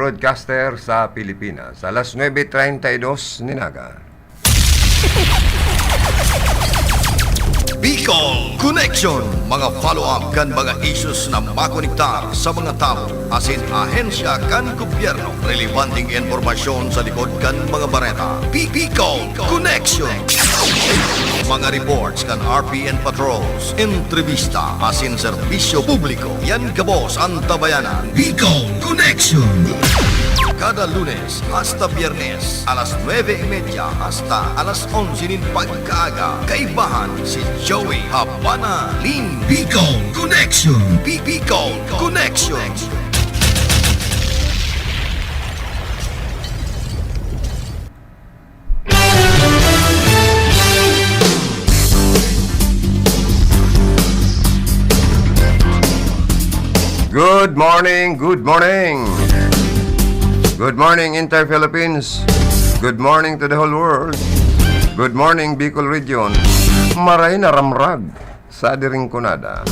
broadcaster sa Pilipinas. Alas 9:32 ninaga. Bicol Connection, mga follow-up kan mga issues na makonektar sa mga tao, asin ahensya kan gobyerno, relevanting informasyon sa likod kan mga bareta. Bicol Connection, mga reports kan RPN patrols, entrevista, asin serbisyo publiko. Yan kabos ang tabayanan. Bicol Connection. Kada Lunes hasta Biyernes, alas 9:30 hasta alas 11 nin pagkaaga. Kaibahan si Joey Habana Lim. Bicol Connection. Bicol Connection. Good morning, good morning. Good morning, Inter-Philippines. Good morning to the whole world. Good morning, Bicol Region. Maray na ramrag sa diring kunada.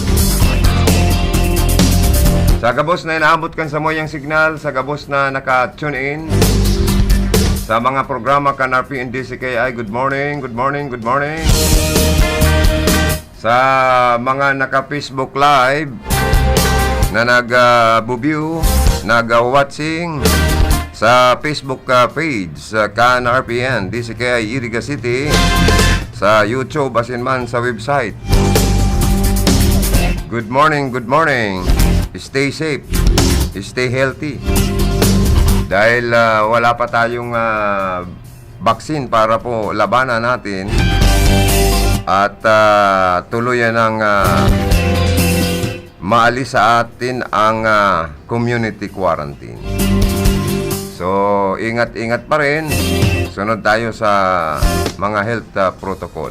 Sa gabos na inaabot kan sa moyang signal, sa gabos na naka-tune in sa mga programa kan RPN DCKI, good morning, good morning, good morning. Sa mga naka-Facebook Live na nag-view, nag-watching sa Facebook page sa kan RPN DCKI Iriga City, sa YouTube asin man sa website. Good morning, good morning. Stay safe, stay healthy. Dahil wala pa tayong vaccine para po labanan natin at tuluyan ng maalis sa atin ang community quarantine. So, ingat-ingat pa rin. Sunod tayo sa mga health protocol.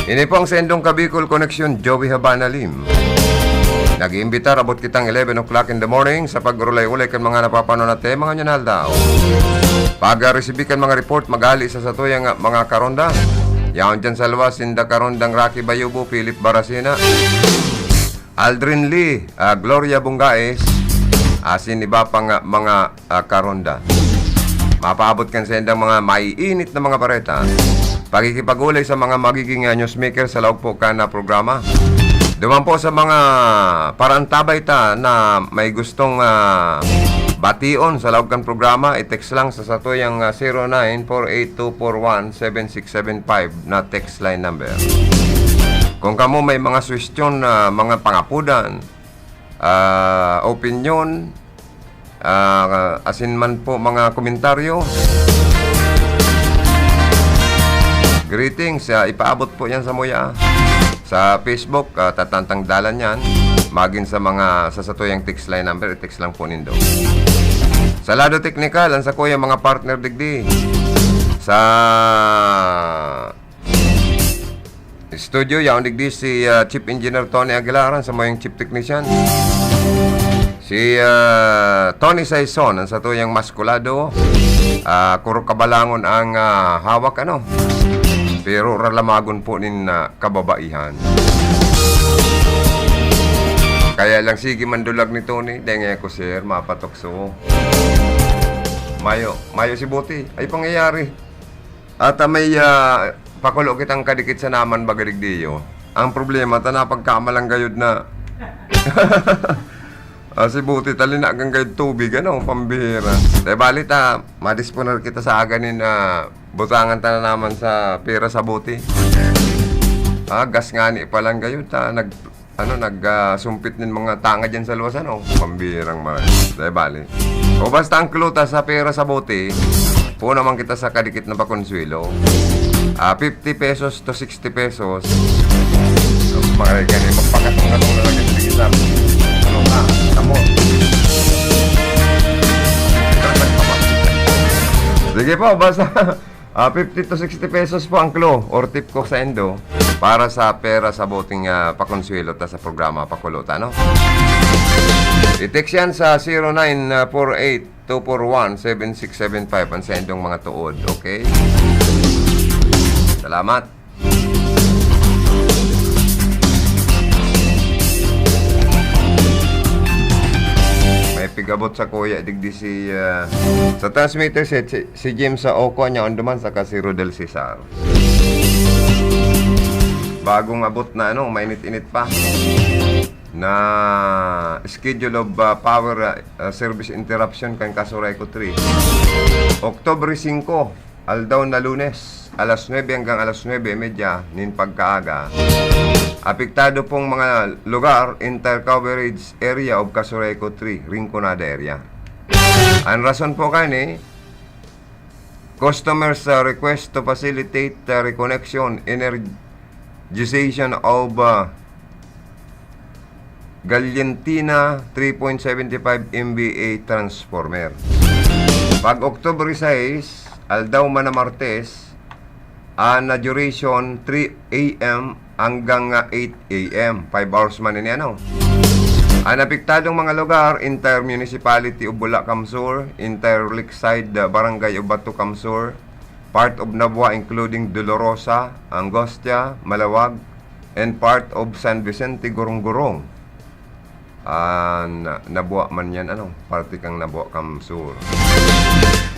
Ini po ang Sendong Bicol Connection, Joey Habana Lim. Nag-iimbitar abot kitang 11 o'clock in the morning sa pag-ulay-ulay kan mga napapano natin, mga nyanal daw. Pag-resibi kan mga report, magali sa satuyang mga karonda. Yaon dyan sa luwas, sinda karondang Rocky Bayubo, Philip Barasina, Aldrin Lee, Gloria Bungaes, asin iba pang mga karonda. Mapaabot kan sa endang mga maiinit na mga pareta. Pagkikipagulay sa mga magiging newsmaker sa laog po ka na programa. Duman po sa mga parantabay ta na may gustong bation sa laog kan programa, i-text lang sa satuyang 0948-241-7675 na text line number. Kung kamo may mga suwestyon na mga pangapudan, opinion, asin man po mga komentaryo, greetings, ipaabot po yan sa muya sa Facebook, tatantang dalan yan, magin sa mga sasatoyang text line number, i-text lang po nindo. Sa lado technical, ang sa kuya mga partner digdi sa studio, yaon digdi si Chief Engineer Tony Aguilaran sa mayong Chief Technician. Si Tony Saison, ang satuyang maskulado. Kuro kabalangon ang hawak ano. Pero ralamagon po nin kababaihan. Kaya lang sige mandulag ni Tony. Denge ko sir, mapatokso. Mayo si Buti. Ay pangyayari. At may pakulo kitang kadikit sa naman bagadigdiyo. Ang problema, pagkamalang gayod na si Buti talina hanggang gayod tubig, ano, pambihira. Dahil balit madisponer kita sa aganin na butangan ta na naman sa pera sa Buti. Gas ngani pa lang gayod, nagsumpit nin mga tanga dyan sa luwas, ano, pambihirang marami. Dahil balit. O basta ang kluta sa pera sa Buti, po naman kita sa kadikit na pakonsuelo. 50 pesos to 60 pesos. Mga ganyan, magpakatong-katong na lang yung sige. Ano na, tamo. Sige po, basta 50 to 60 pesos po ang klo or tip ko sa endo para sa pera sa boting pakonsuelo ta sa programa Pakulota, no? I-text yan sa 0948-241-7675 ang sendong mga tuod, okay? Salamat. pigabot sa kuya digdi si sa transmitter si James sa Oko niya on demand saka si Rodel Cesar. Bagong abot na mainit-init pa na schedule of power service interruption kan Kasureko 3. October 5, aldaw na Lunes, alas 9 hanggang alas 9:30 nin pagkaaga. Apektado pong mga lugar, entire coverage area of Kasureko 3, Rinconada area. Ang rason po kani, customers request to facilitate reconnection, energization of Gallientina 3.75 MVA transformer. Pag October 6, aldaw man na Martes, na duration 3 AM hanggang 8 AM. 5 hours man ini Ang apektadong mga lugar, entire municipality of Bulacan Sur, entire Lakeside Barangay of Batu Kamsur, part of Nabua including Dolorosa, Angostia, Malawag, and part of San Vicente, Gorong-Gorong. Nabua man yan, parte kang Nabua Kamsur.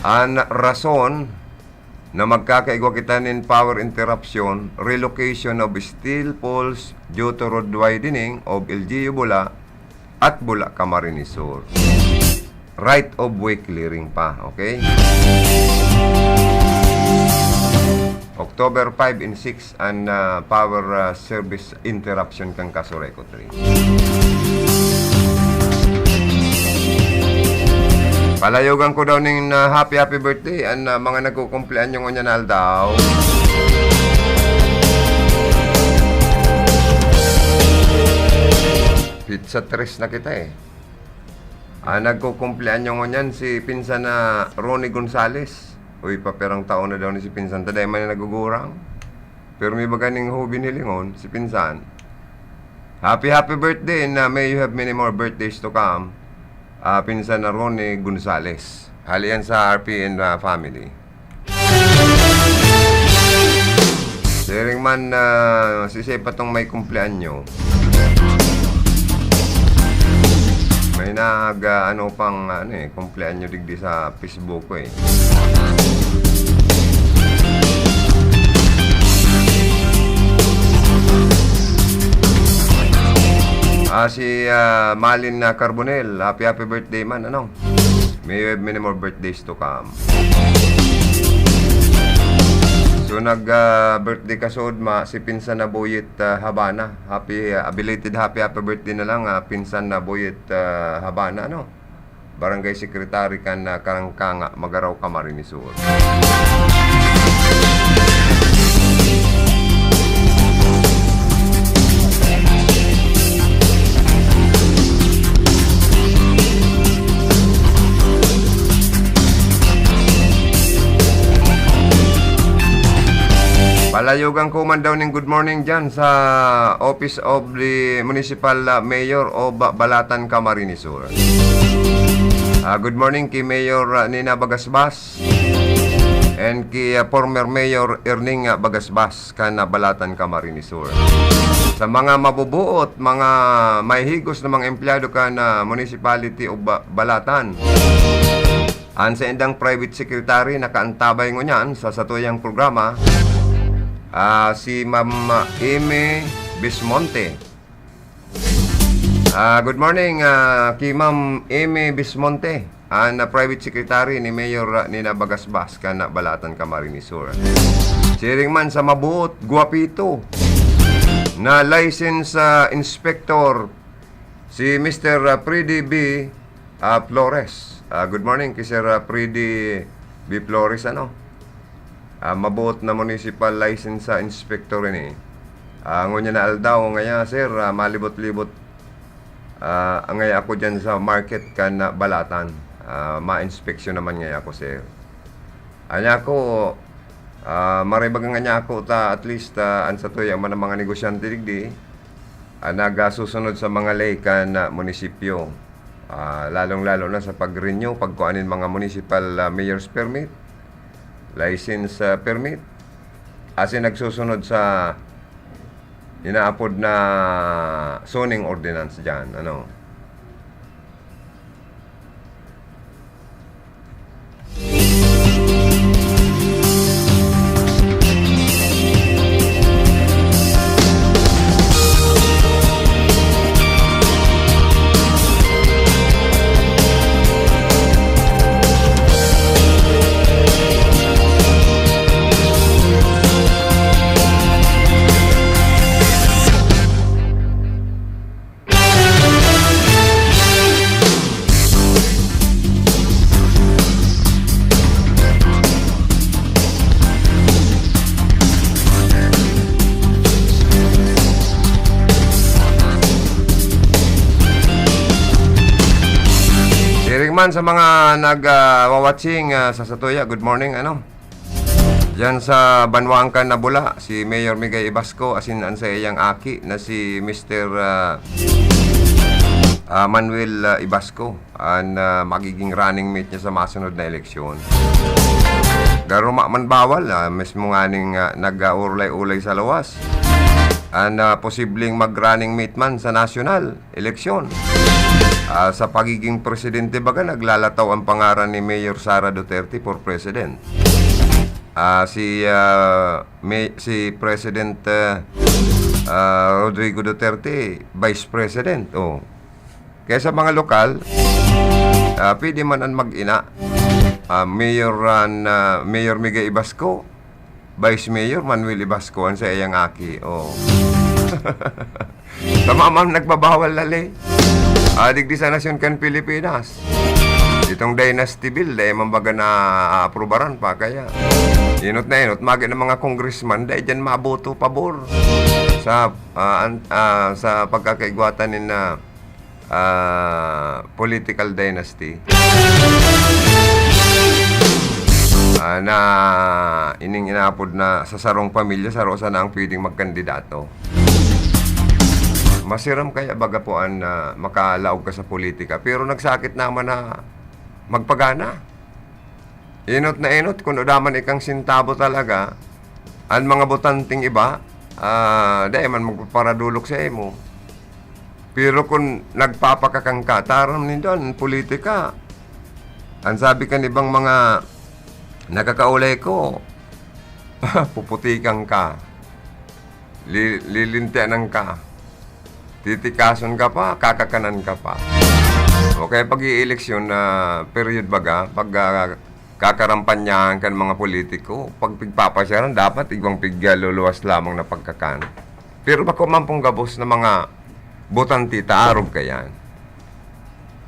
Ang rason na magkakaigwa kita nin power interruption, relocation of steel poles due to road widening of LGU Bula at Bula Camarines Sur. Right of way clearing pa, okay? October 5 and 6 ang power service interruption kang Kasureko 3. Palayogan ko daw ng happy birthday ang mga nagkukumplean yung unyanal daw. Pizza 3 na kita nagkukumplean yung unyan si pinsan na Ronnie Gonzales. Uy, paperang taon na daw ni si pinsan. Taday man na nagugurang. Pero may baganing hubin hilingon si pinsan. Happy birthday and may you have many more birthdays to come. Pinsan na Ronnie Gonzales. Halian sa RPN family. Sharing man si Sepa tong may kumplean nyo. May kumplean nyo digdi sa Facebook ko Si Malin Carbonel, happy birthday man, May you have many more birthdays to come. So birthday ka Sodma, si Pinsan na Boyet Habana. Belated happy birthday na lang, Pinsan na Boyet Habana, Barangay Secretary kan Karangkanga, Magaraw, Camarines Sur. Palayogan ko man daw ng good morning dyan sa Office of the Municipal Mayor of Balatan, Camarines Sur. Good morning kay Mayor Nina Bagasbas and kay former Mayor Erning Bagasbas kan Balatan, Camarines Sur. Sa mga mabubuot, mga may higos na mga empleyado kan Municipality of Balatan. Ang sa indang private secretary nakaantabay ngo niyan sa satuyang programa. Si Ma'am Amy Bismonte. Good morning kay Ma'am Amy Bismonte, ang private secretary ni Mayor Nina Bagasbas kan Balatan, Camarines Sur. Sharing man sa mabuot, guwapito na license inspector si Mr. Freddy B. Flores. Good morning kay Sir Freddy B. Flores, mabuot na municipal license inspector rin ngunya na aldaw ngaya sir, malibot-libot ngaya ako dyan sa market kan Balatan, ma-inspeksyon naman ngaya ako sir. Anya ko maribagang ngaya ako at least an sa tuyang man mga negosyante digdi nagasusunod sa mga lay kan munisipyo, lalong-lalo na sa pag-renew, pagkuanin mga municipal mayor's permit, license permit, asin nagsusunod sa inaapod na zoning ordinance dyan, man sa mga nag-watching sa Satuya, good morning, Diyan sa Banwangkan na Bula, si Mayor Migay Ibasco, asin an sa iyang aki na si Mr. Manuel Ibasco, ang magiging running mate niya sa masunod na eleksyon. Garuma man bawal, mismo nga ning nag-urlay-ulay sa lawas. Posibleng mag-running mate man sa national eleksyon. Sa pagiging presidente baga, naglalataw ang pangaran ni Mayor Sara Duterte for president. Si President Rodrigo Duterte, Vice President. Kaya sa mga lokal, pwede man ang mag-ina. Mayor Miguel Ibasco, Vice Mayor Manuel Ibasco, ang sa iyang aki. Tama man, nagbabawal lali. Digdi sa Nasyon kan Pilipinas. Itong Dynasty Bill, dahil mambaga na aprobaran pa, kaya inot na inot, magi ng mga congressman, dahil dyan maboto pabor sa pagkakaigwatan ni na political dynasty. Na ining inapod na sa sarong pamilya, sa rosa na ang pwedeng magkandidato. Masiram kaya baga po ang makalaog ka sa politika, pero nagsakit naman na magpagana. Inot na inot, kung udaman ikang sintabo talaga, ang mga botanting iba, dahil man magpaparadulok sa imo. Pero kung nagpapakakang ka, taram nindon, politika. Ang sabi kan ibang mga nakakaulay ko, puputikan ka, lilintianan ka, titikason ka pa, kakakanan ka pa. Okay, pag i-eleksyon na period baga, pag kakarampanyahan kan mga politiko, pag pigpapasyaran, dapat igwang pigluluwas lamang na pagkakan. Pero bako man pong gabos na mga botantita, arog ka yan.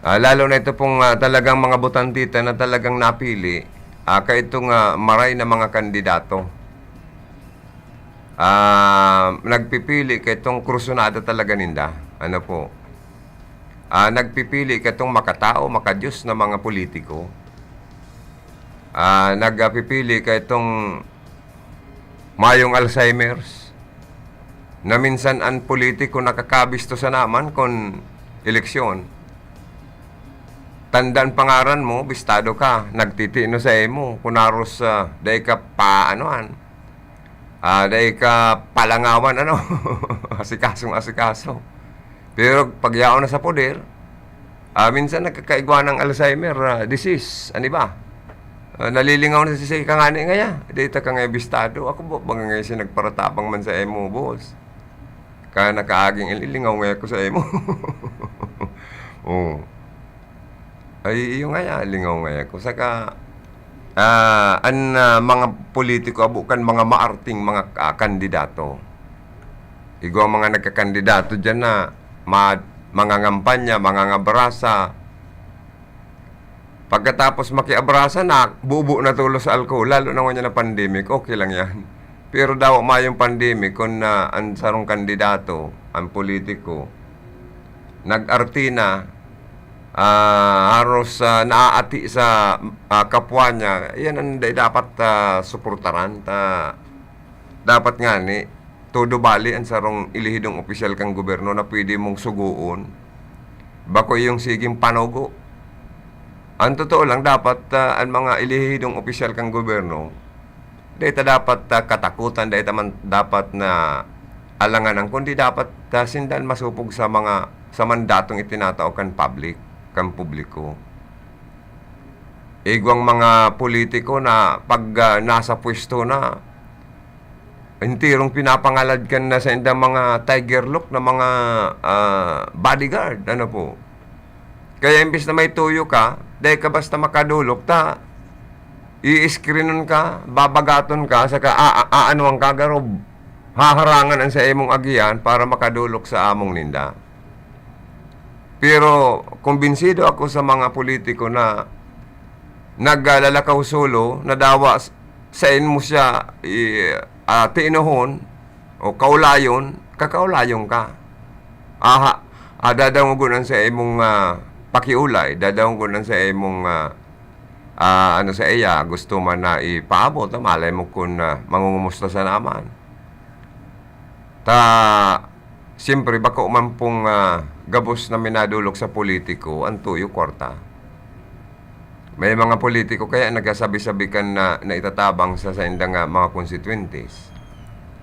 Lalo na ito pong talagang mga botantita na talagang napili, kaitong maray na mga kandidato. Nagpipili kaitong krusonada talaga ninda. Ano po? Nagpipili katong makatao, makadiyos na mga politiko. Nagpipili katong mayong Alzheimer's, na minsan ang politiko nakakabisto sa naman kung eleksyon. Tandaan pangaran mo, bistado ka, nagtitino sa emo, kunaros dahi ka paanoan, dahi ka palangawan, asikaso. Pero pag yaon na sa poder, minsan nagkakaigwa ng Alzheimer disease. Ano ba? Nalilingaw na siya kangani ngaya. Dito ka ngayon bistado. Ako ba ngayon siya nagparatapang man sa emo, boss? Kaya nakaaging ililingaw ngayon ko sa emo. Ay, yung ngaya, lingaw ngayon ko. Saka, mga politiko, abukan mga maarting mga kandidato. Igwa mga nagkakandidato dyan na mga ngampanya, mga ngabrasa. Pagkatapos makiabrasa na, bubo na tulo sa alcohol, lalo na niya na pandemic, okay lang yan. Pero daw mayong pandemic, kung ang sarong kandidato, ang politiko, nag-artina, haros naaati sa kapwa niya, yan ang dapat suportaran. Dapat nga ni, todo bali ang sarong ilihidong opisyal kang gobyerno na pwede mong suguon. Bako yung siging panogo. Ang totoo lang, dapat ang mga ilihidong opisyal kang gobyerno, dahita dapat katakutan, dahita man dapat na alanganan, kundi dapat sindan masupog sa mandatong itinatao kan publiko. Igwang mga politiko na pag nasa pwesto na, intirong pinapangalad ka na sa indang mga tiger look na mga bodyguard. Ano po? Kaya imbis na may tuyo ka, dahil ka basta makadulok, i-screenon ka, babagaton ka, saka ano ang kagarob, haharangan ang sa imong agian para makadulok sa among ninda. Pero kumbinsido ako sa mga politiko na naglalakaw solo, nadawa sa mo siya tinuhon o kaulayon, kakaulayon ka. Dadamugunan sa imong pakiulay, dadawon ko lang sa imong ano sa iya, gusto man na ipaabot, malay mo kung mangungumusta sa naman. Siyempre, baka man pong gabos na minadulok sa politiko, ang tuyo kwarta. May mga politiko kaya nagkasabi-sabikan na itatabang sa indang mga constituencies.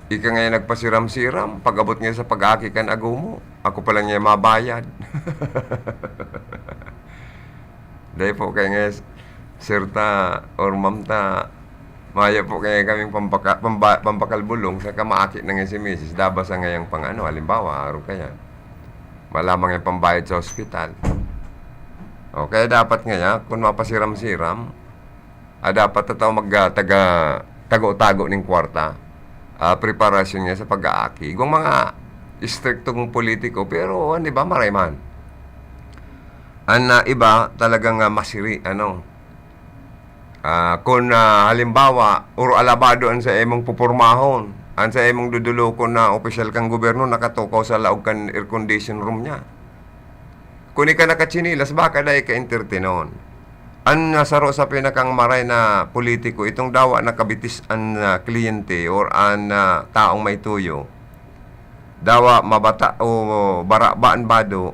Ika ngayon nagpasiram-siram, pag-abot nga sa pag-akikan agaw mo, ako pa lang niya mabayad. Dahil po kaya nga, sirta or mamta, maya po kaya kaming pampakalbulong sa kamaakit na nga si Mrs. Dabas ang ngayang pang ano, halimbawa, araw kaya. Malamang yung pambayad sa ospital. O, kaya dapat nga kung mapasiram-siram, dapat tataw tago-tago ng kwarta. Preparasyon niya sa pag-aaki. Kung mga istriktong politiko, pero di ba marayman? Iba talagang masiri, kung halimbawa, uro alabado ang sa emong pupurmahon, ang sa emong dudulokon na opisyal kang gobyerno nakatukaw sa laog kan air condition room niya. Kung ka nakatsinilas, baka dahil ka-entertainon. Ang nasaro sa pinakang maray na politiko, itong dawa na kabitis ang kliyente or ang taong may tuyo. Dawa mabata o barabaan bado,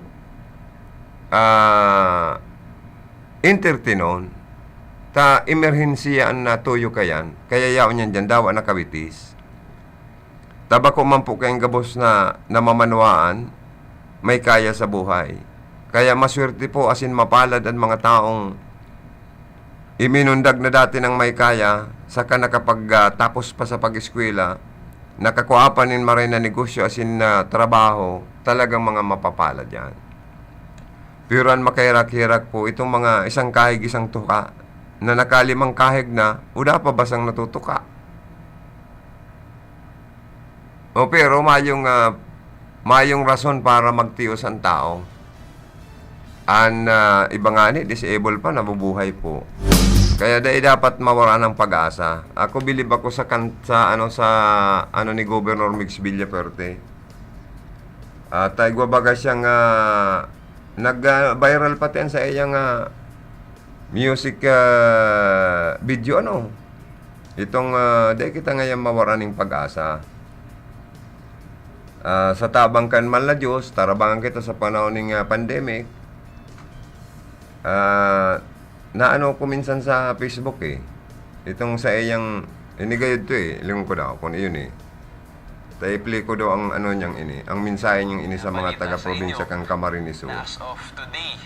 entertainon, emerhensiya ang natuyo kayan, kaya yaon yan dyan, dawa na kabitis. Tabako man po kayong gabos na namamanwaan, may kaya sa buhay. Kaya maswerte po asin mapalad ang mga taong iminundag na dati ng may kaya, saka nakapagtapos pa sa pag-eskwela, nakakuha nin maray na negosyo asin na trabaho, talagang mga mapapalad yan. Pero ang makahirak-hirak po, itong mga isang kahig, isang tuka, na nakalimang kahig na, uda pa basang natutuka. O pero mayong rason para magtios ang tao. Iba nga disable pa, nabubuhay po. Kaya dapat mawala ng pag-asa. Ako bilib ako sa ni Governor Mix Villaferte. Tayo baga siyang nag-viral pati sa iyang music video itong dahil kita ngayon mawala ng pag-asa. Sa tabang kan man la Diyos, tarabangan kita sa panahon ng pandemic. Ko minsan sa Facebook itong sa iyang inigayod to lingon ko daw kung iyon taipli ko daw ang niyang ang mensahe niyang sa mga taga-probinsya kang Camarines Sur. As of today,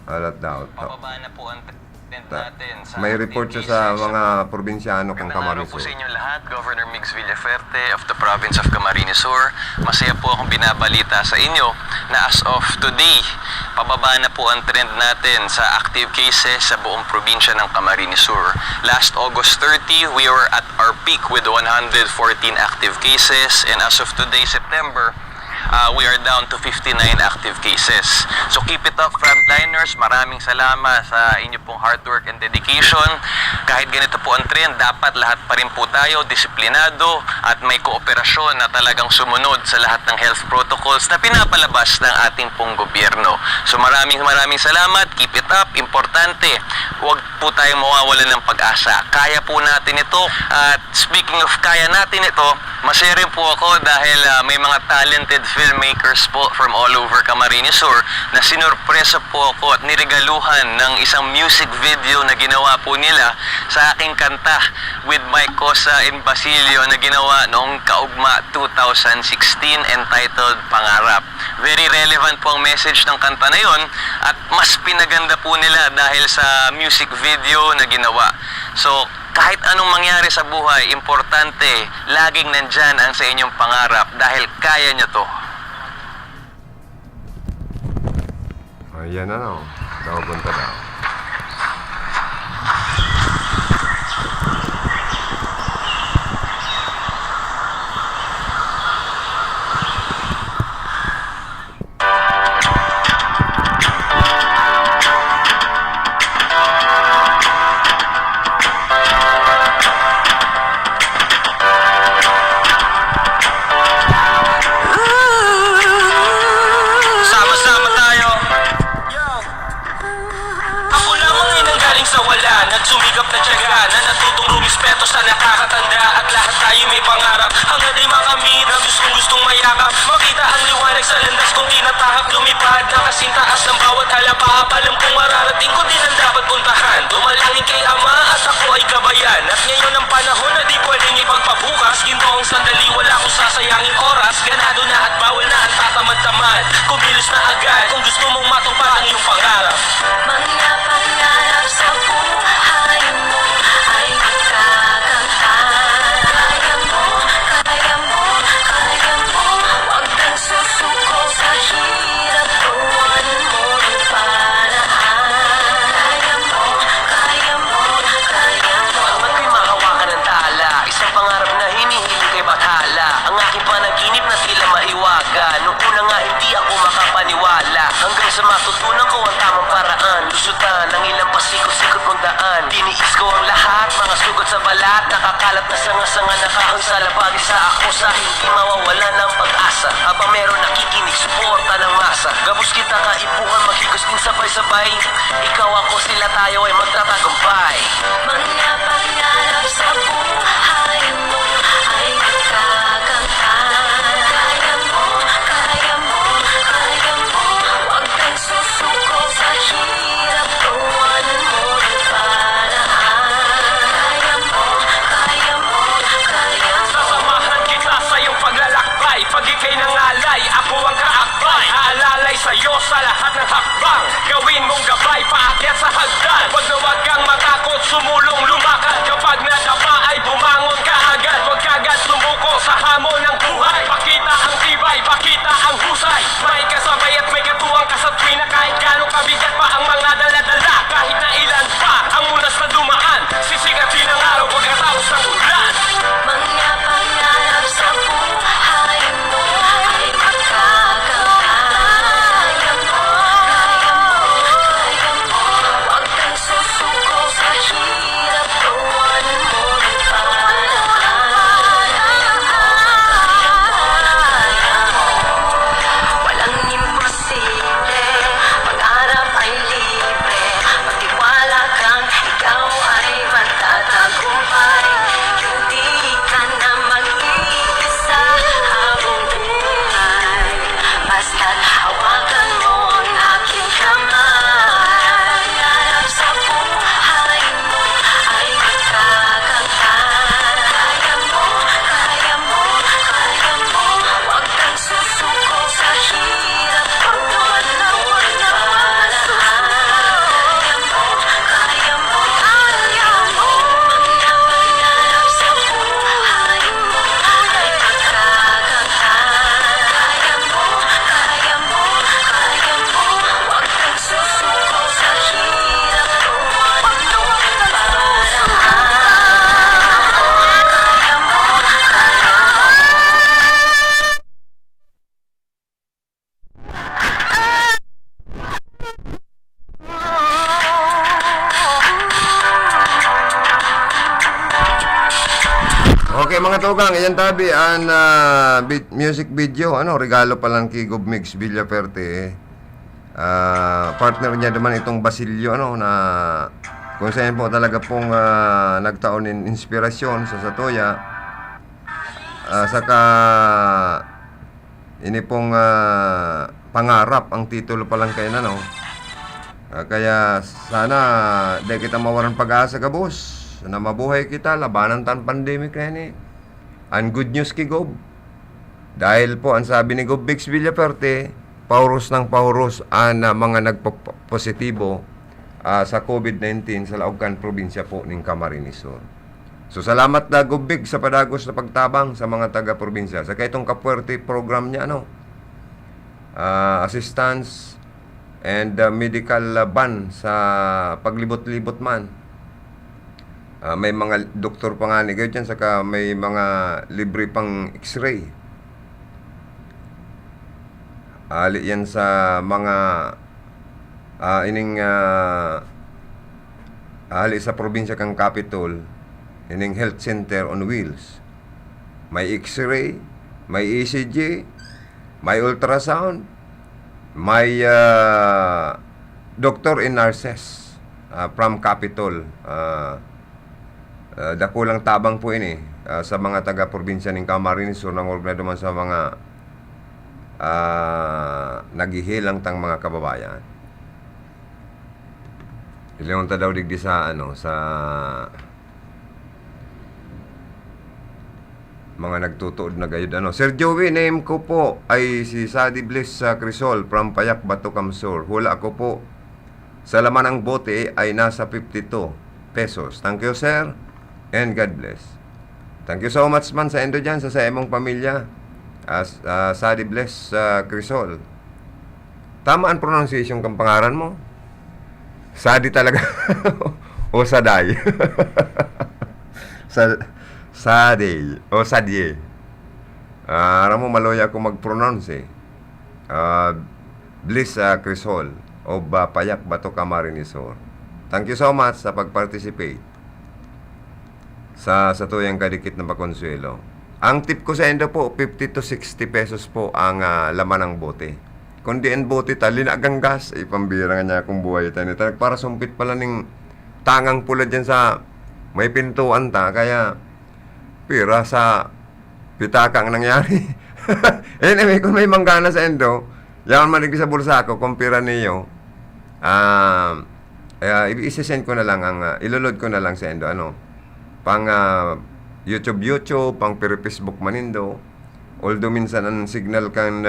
alat daw pababa na po ang trend natin sa may report siya sa mga probinsyano kang Magandang araw Camarines po Sur. sa inyo lahat, Governor Mix Villaferte of the province of Camarines Sur. Masaya po akong binabalita sa inyo na as of today, pababa na po ang trend natin sa active cases sa buong probinsya ng Camarines Sur. Last August 30, we were at our peak with 114 active cases, and as of today, September, we are down to 59 active cases. So keep it up, frontliners. Maraming salamat sa inyo pong hard work and dedication. Kahit ganito po ang trend, dapat lahat pa rin po tayo disiplinado at may kooperasyon na talagang sumunod sa lahat ng health protocols na pinapalabas ng ating pong gobyerno. So maraming salamat. Keep it up. Importante, huwag po tayong mawawalan ng pag-asa. Kaya po natin ito. At speaking of kaya natin ito, masaya rin po ako dahil may mga talented filmmakers po from all over Camarines Sur na sinurpresa po ako at niregaluhan ng isang music video na ginawa po nila sa aking kanta with Mike Cosa and Basilio na ginawa noong kaugma 2016 entitled Pangarap. Very relevant po ang message ng kanta na yon at mas pinaganda po nila dahil sa music video na ginawa. So, kahit anong mangyari sa buhay, importante, laging nandyan ang sa inyong pangarap dahil kaya nyo to. Ayan daw punta daw. Sama-sama tayo. Yo! kasing taas ng bawat halapa. Alam kong mararating ko din ang dapat puntahan. Dumalangin kay Ama at ako ay gabayan. At ngayon ang panahon na di pwedeng ipagpabukas. Ginoong sandali, wala kong sasayangin oras. Ganado na at bawal na ang tatamad-tamad. Kumilos na agad kung gusto mong matupad ang iyong pangarap. Mga pangarap sa buhay mo ay nakakanta. Kaya mo, kaya mo, kaya mo. Huwag kang susuko sa hirap. Gawan mo ng paraan. Kaya mo, kaya mo, kaya mo. Ba't ko'y mahawakan ng tala? Isang pangarap na hinihiling kay Bathala. Ang aking panaginip na tila maiwaga. Noong una nga hindi ako makapaniwala. Hanggang sa matutunan ko ang tamang paraan. Lusutan ang ilang pasikot-sikot kong daan. Tiniis ko ang lahat, mga sugat sa balat. Nakakalat na sanga-sanga, nakahang sa labagi sa ako sa hindi mawawala ng pag-asa. Habang meron nakikinig, suporta ng masa. Gabos kita kaipuhan, maghigos din sabay-sabay. Ikaw ako, sila tayo ay magtatagumpay. Mga pangarap sa buhay mo ay nakakanta. Kaya mo, kaya mo, kaya mo. Huwag kang susuko sa hirap. Gawan mo ng paraan. Kaya mo, kaya mo, kaya mo. Sasamahan kita sa iyong paglalakbay. Pag ika'y nangalay, ako ang kaakbay. Aalalay sa'yo sa lahat ng hakbang. Gawin mong gabay, paakyat sa hagdan. Huwag na huwag kang matakot, sumulong lumakad. Kapag nadapa ay bumangon ka agad. Huwag kagad sumuko sa hamon ng buhay. Pakita ang tibay, pakita ang husay. May kasabay at may katuwang ka sa tuwi na kahit gano'ng kabigat pa ang mga dala-dala. Kahit na ilan pa ang unas na dumaan. Sisigatin ang araw pagkatapos ng ulan. Mga pangarap sa buhay mo ay nakakanta. Kaya mo, kaya mo, kaya mo. Huwag kang susuko sa hirap. Gawan mo ng paraan. Kaya mo, walang imposible. Pangarap ay libre. Magtiwala kang ikaw ay matatagumpay. Hindi ka na mag-iisa habang buhay. Basta't hawakan mo ang aking kamay. Pangarap sa buhay mo ay nakakanta. Kaya mo, kaya mo, kaya mo. Huwag kang susuko sa hirap. Gawan mo ng paraan. Kaya mo, kaya mo, kaya mo. Mga pangarap sa buhay mo ay nakakanta. Kaya mo, kaya mo, kaya mo. Huwag kang susuko sa hirap. Gawan mo ng paraan. Kaya mo, kaya mo. Okay mga tugang, iyan tabi ang music video, regalo pa lang kay Gob Mix Villaferte. Partner niya naman itong Basilio, na kung saan po talaga pong nagtaon in inspirasyon sa Satoya. Saka ini pong pangarap ang titulo pa lang kayo kaya sana di kita mawalan pag-asa ka boss na mabuhay kita labanan tan pandemic na yan ang good news kay Gob dahil po ang sabi ni Gob Mix Villaferte pauros ng pauros ang mga nagpo-positibo sa COVID-19 sa Laogan probinsya po ng Camarines Sur. So salamat na Gob Mix sa padagos na pagtabang sa mga taga-probinsya. Sa itong Kapuerte program niya assistance and medical ban sa paglibot-libot man. May mga doktor pa nga ni dyan, saka may mga libre pang x-ray. Ali yan sa mga ali sa probinsya kang capital, ining health center on wheels. May x-ray, may ECG, may ultrasound, may doctor and nurses from capital. Dakulang tabang po ini sa mga taga-probinsya ng Camarines Sur nang organido man sa mga naghihilang tang mga kababayan. Ilang ta daw digdi sa sa mga nagtutuod na gayud Sir Joey, name ko po ay si Sadi Bliss sa Crisol from Payak, Bato, Kamsur. Hula ako po sa laman ng bote ay nasa 52 pesos. Thank you, sir, and God bless. Thank you so much man sa endo dyan, sa imong pamilya. Sadi Bliss sa Crisol. Tama ang pronunciation kang pangaran mo? Sadi talaga. O Saday? Saday o Sadye. Aram mo, maloya ako mag-pronounce Bliss Crisol o Payak, Bato, Camarinesor. Thank you so much sa pag-participate sa tuyang kadikit na pakonsuelo. Ang tip ko sa endo po, 50 to 60 pesos po ang laman ng bote. Kung di ang bote talin agang gas, pambira nga niya akong buhay tayo. Para sumpit pala ning tangang pula dyan sa may pintuan ta, kaya pira sa pitaka ang nangyari. Anyway, kung may manggana sa endo, yaman maligdi sa bulsa ko, kung pira niyo, i-send ko na lang, iloload ko na lang sa endo, pang YouTube, pang Facebook manindo, although minsan ang signal kan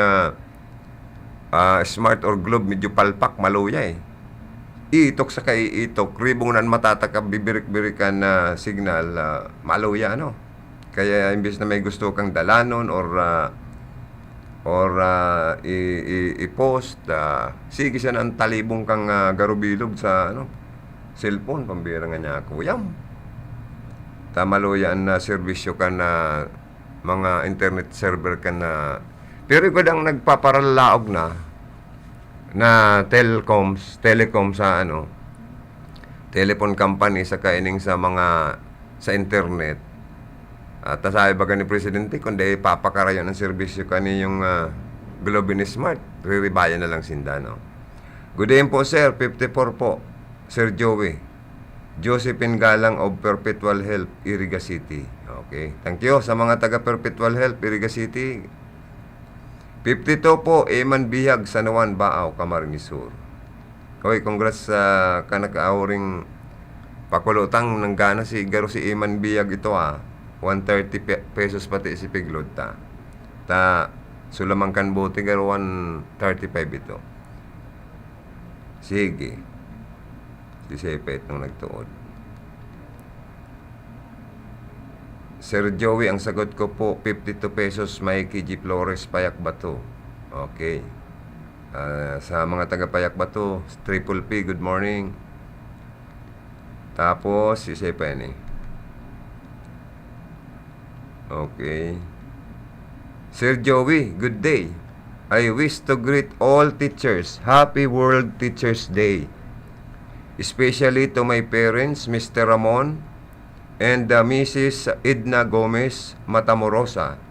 smart or globe, medyo palpak, maluya iitok sa iitok, ribong nan matatakab, bibirik-birikan na signal, maluya, Kaya imbes na may gusto kang dalanon or i-post, sige siya ng talibong kang garubilog sa cellphone, pambira nga niya ako. Tamalo yan na serbisyo ka na mga internet server ka na. Pero ikaw ang nagpaparalaog na telecom sa telephone company sa kaining sa mga sa internet. At sabi baga ni Presidente, kundi papakarayan ng serbisyo kani yung Globe Smart, riribayan na lang sinda, Good day po, sir. 54 po. Sir Joey. Josephine Galang of Perpetual Help, Iriga City. Okay. Thank you sa mga taga Perpetual Help, Iriga City. 52 po, Eman Bihag, Sanawan, Baaw, Camarinesor. Okay, congrats sa kanaka-auring pakulutang ng gana si Garo si Eman Bihag ito 130 pesos pati si Piglod ta sulamang kan bote garo 135 ito. Sige. Si Sepet nung nagtuod. Sir Joey, ang sagot ko po 52 pesos, Mikey G. Flores, Payak, Bato. Okay. Sa mga taga Payak, Bato, Triple P, good morning. Tapos si Sepet Okay. Sir Joey, good day. I wish to greet all teachers. Happy World Teachers Day. Especially to my parents, Mr. Ramon and Mrs. Edna Gomez Matamorosa.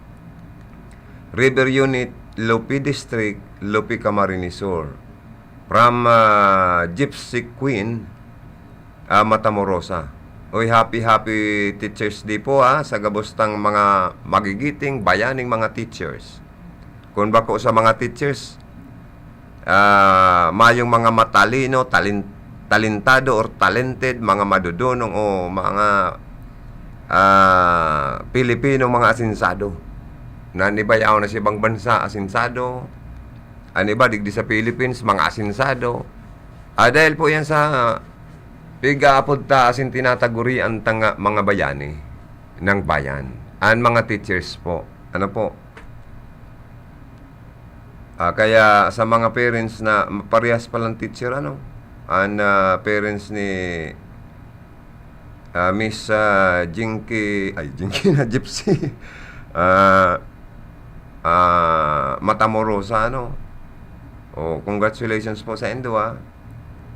River Unit, Lopi District, Lopi, Camarinesor. From Gypsy Queen, Matamorosa. Oy, happy Teachers Day po sa gabostang mga magigiting, bayaning mga teachers. Kung bako sa mga teachers, mayong mga matalino, talentado or talented, mga madudunong o mga Pilipino, mga asinsado. Nanibayaw na sa ibang bansa, asinsado. Aniba, digdi sa Philippines, mga asinsado. Dahil po yan sa pigaapod ta asin tinataguri ang mga bayani ng bayan. Ang mga teachers po. Ano po? Kaya sa mga parents na parehas palang teacher, ang parents ni Miss Jinky na Gypsy Matamorosa, congratulations po sa endo,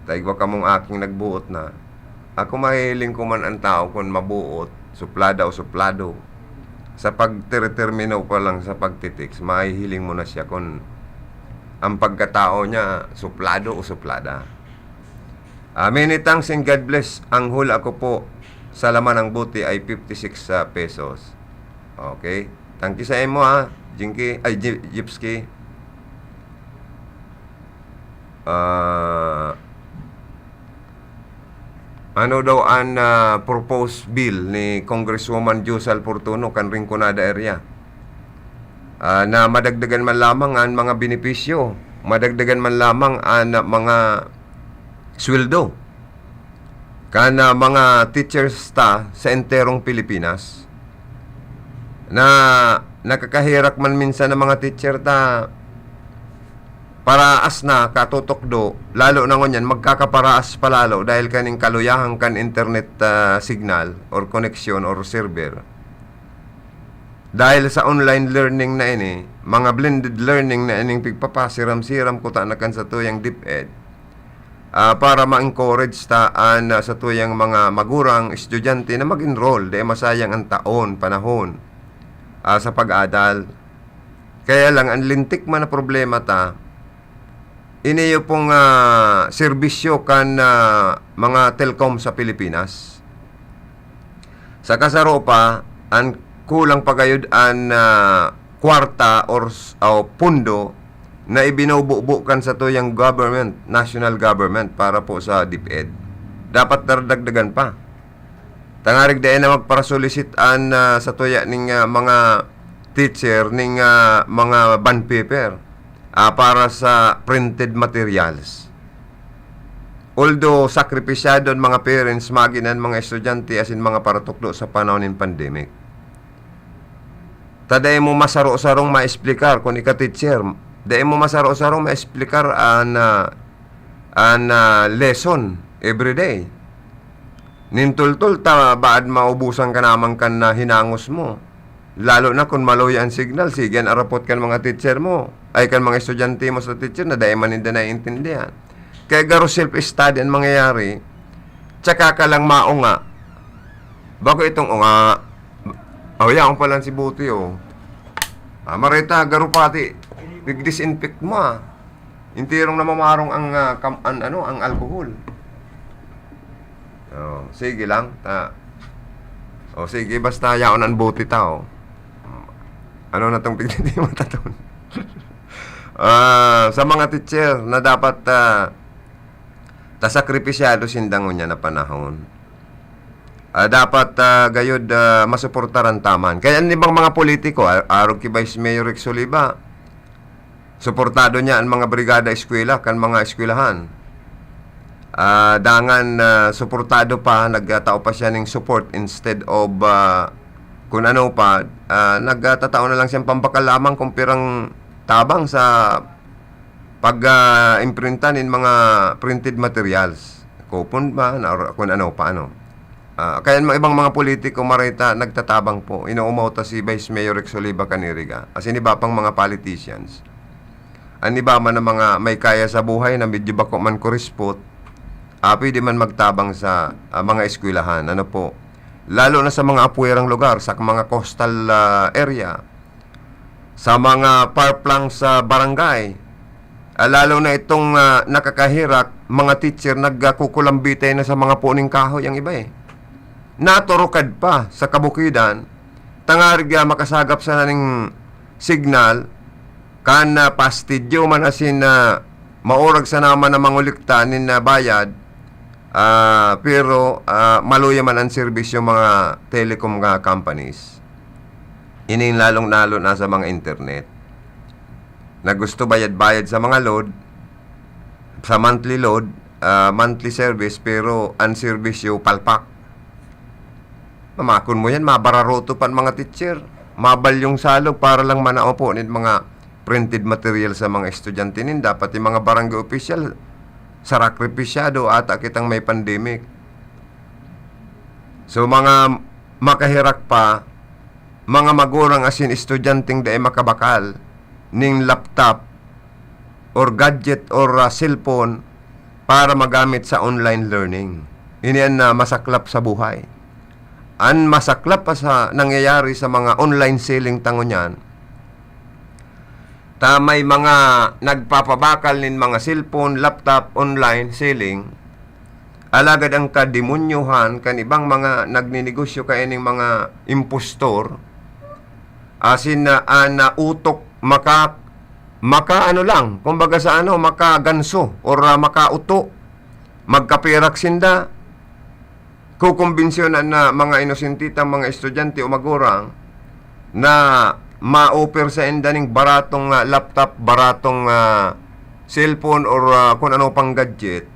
Taigwa ka mong aking nagbuot na. Ako mahiling ko man ang tao kung mabuot, suplada o suplado. Sa pagtertermino pa lang sa pagtitiks, mahihiling mo na siya kung ang pagkatao niya, suplado o suplada. Many thanks and God bless. Ang hula ko po sa laman ng buti ay 56 pesos. Okay? Thank you sa imo, Jinky, Gypsy. ano daw ang proposed bill ni Congresswoman Jusal Fortuno kan Rinconada area, na madagdagan man lamang ang mga benepisyo, madagdagan man lamang ang mga sweldo kana mga teachers ta sa enterong Pilipinas, na nakakahirak man minsan ng mga teacher ta paraas na katutokdo, lalo na ngunyan magkakaparaas palalo dahil kaning kaluyahang kan internet signal or connection or server. Dahil sa online learning na ini, mga blended learning na ining pigpapasiram-siram ko ta na kan sa tuyang DepEd, para ma-encourage taan sa tuyang mga magurang estudyante na mag-enroll, dahil masayang ang taon, panahon sa pag-adal. Kaya lang, ang lintik man na problema ta, iniyo pong serbisyo kan mga telcom sa Pilipinas. Sa kasaro pa, ang kulang pagayod ang kwarta or pundo na ibinubuo kan sa tuyang government, national government para po sa DepEd. Dapat dardagdagan pa. Tangarig dahil na magparasolisit an sa tuya ning mga teacher ning mga bond paper para sa printed materials. Although sakripisyado ang mga parents maginan mga estudyante asin mga paratukdo sa panahon ng pandemic. Taday mo masaro-sarong ma-explicar kung ika-teacher, dahil mo masaro-sarong ma-explicar an lesson every day. Nintultul ta baad maubusan ka naman kan na hinangos mo. Lalo na kung maloy ang signal, sige arapot kan mga teacher mo, ay kan mga estudyante mo sa teacher na dahil maninda na intindihan. Kaya garo self-study ang mangyayari, tsaka ka lang maunga. Bago itong unga, yaong palang si Buti Marita, garo pati, nag-disinfect mo Intirong namamarong ang alcohol. Sige lang. Sige, basta yaon ang Buti tao. Ano na itong pigli mo taton? Sa mga teacher na dapat tasakripisyado sindangon niya na panahon, dapat gayod masuportaran taman. Kaya ang ibang mga politiko, arog kay Vice Mayor Rex Oliva, suportado niya ang mga brigada eskwela kan mga eskwelahan. Dangan suportado pa, nagtatao pa siya ng support instead of kung ano pa, nagtatao na lang siyang pampakal lamang kung pirang tabang sa pag-imprintan in mga printed materials. Kupon ba? Kung ano pa, kaya mga ibang mga politiko marita nagtatabang po. Inuumauta si Vice Mayor Rex Oliva Caniriga. As in iba pang mga politicians. Ang iba man na mga may kaya sa buhay na medyo bako man kurispot, pwede man magtabang sa mga eskwelahan. Ano po? Lalo na sa mga apuwerang lugar, sa mga coastal area, sa mga parplang sa barangay, lalo na itong nakakahirak, mga teacher nagkukulambitay na sa mga puning kahoy ang iba Naturukad pa sa kabukidan, tangarig makasagap sa naning signal, kan pastidyo man asin maurag sa naman na manguliktanin na bayad, pero maluya man ang serbisyo mga telecom companies. Ining lalong-lalo na sa mga internet na gusto bayad-bayad sa mga load, sa monthly load, monthly service, pero ang serbisyo palpak. Mamakon mo yan, mabararoto pan mga teacher, mabalyong salog para lang manao po nit mga printed material sa mga estudyante nin. Dapat yung mga barangay official sarakripisyado ata kitang may pandemic. So mga makahirak pa, mga magurang asin estudyanteng dae makabakal ning laptop or gadget or cellphone para magamit sa online learning. Iniyan na masaklap sa buhay. Ang masaklap pa sa nangyayari sa mga online selling tangon yan, may mga nagpapabakal nin mga cellphone, laptop, online selling, alagad ang kadimunyuhan kan ibang mga nagninegosyo kaining mga impostor, asin na utok maka ano lang, kumbaga sa ano, makaganso or makauto, magkaperak sinda, kukumbensyonan na mga inosentitang mga estudyante o magurang na ma-offer sa enda ning baratong laptop, baratong cellphone or kung ano pang gadget.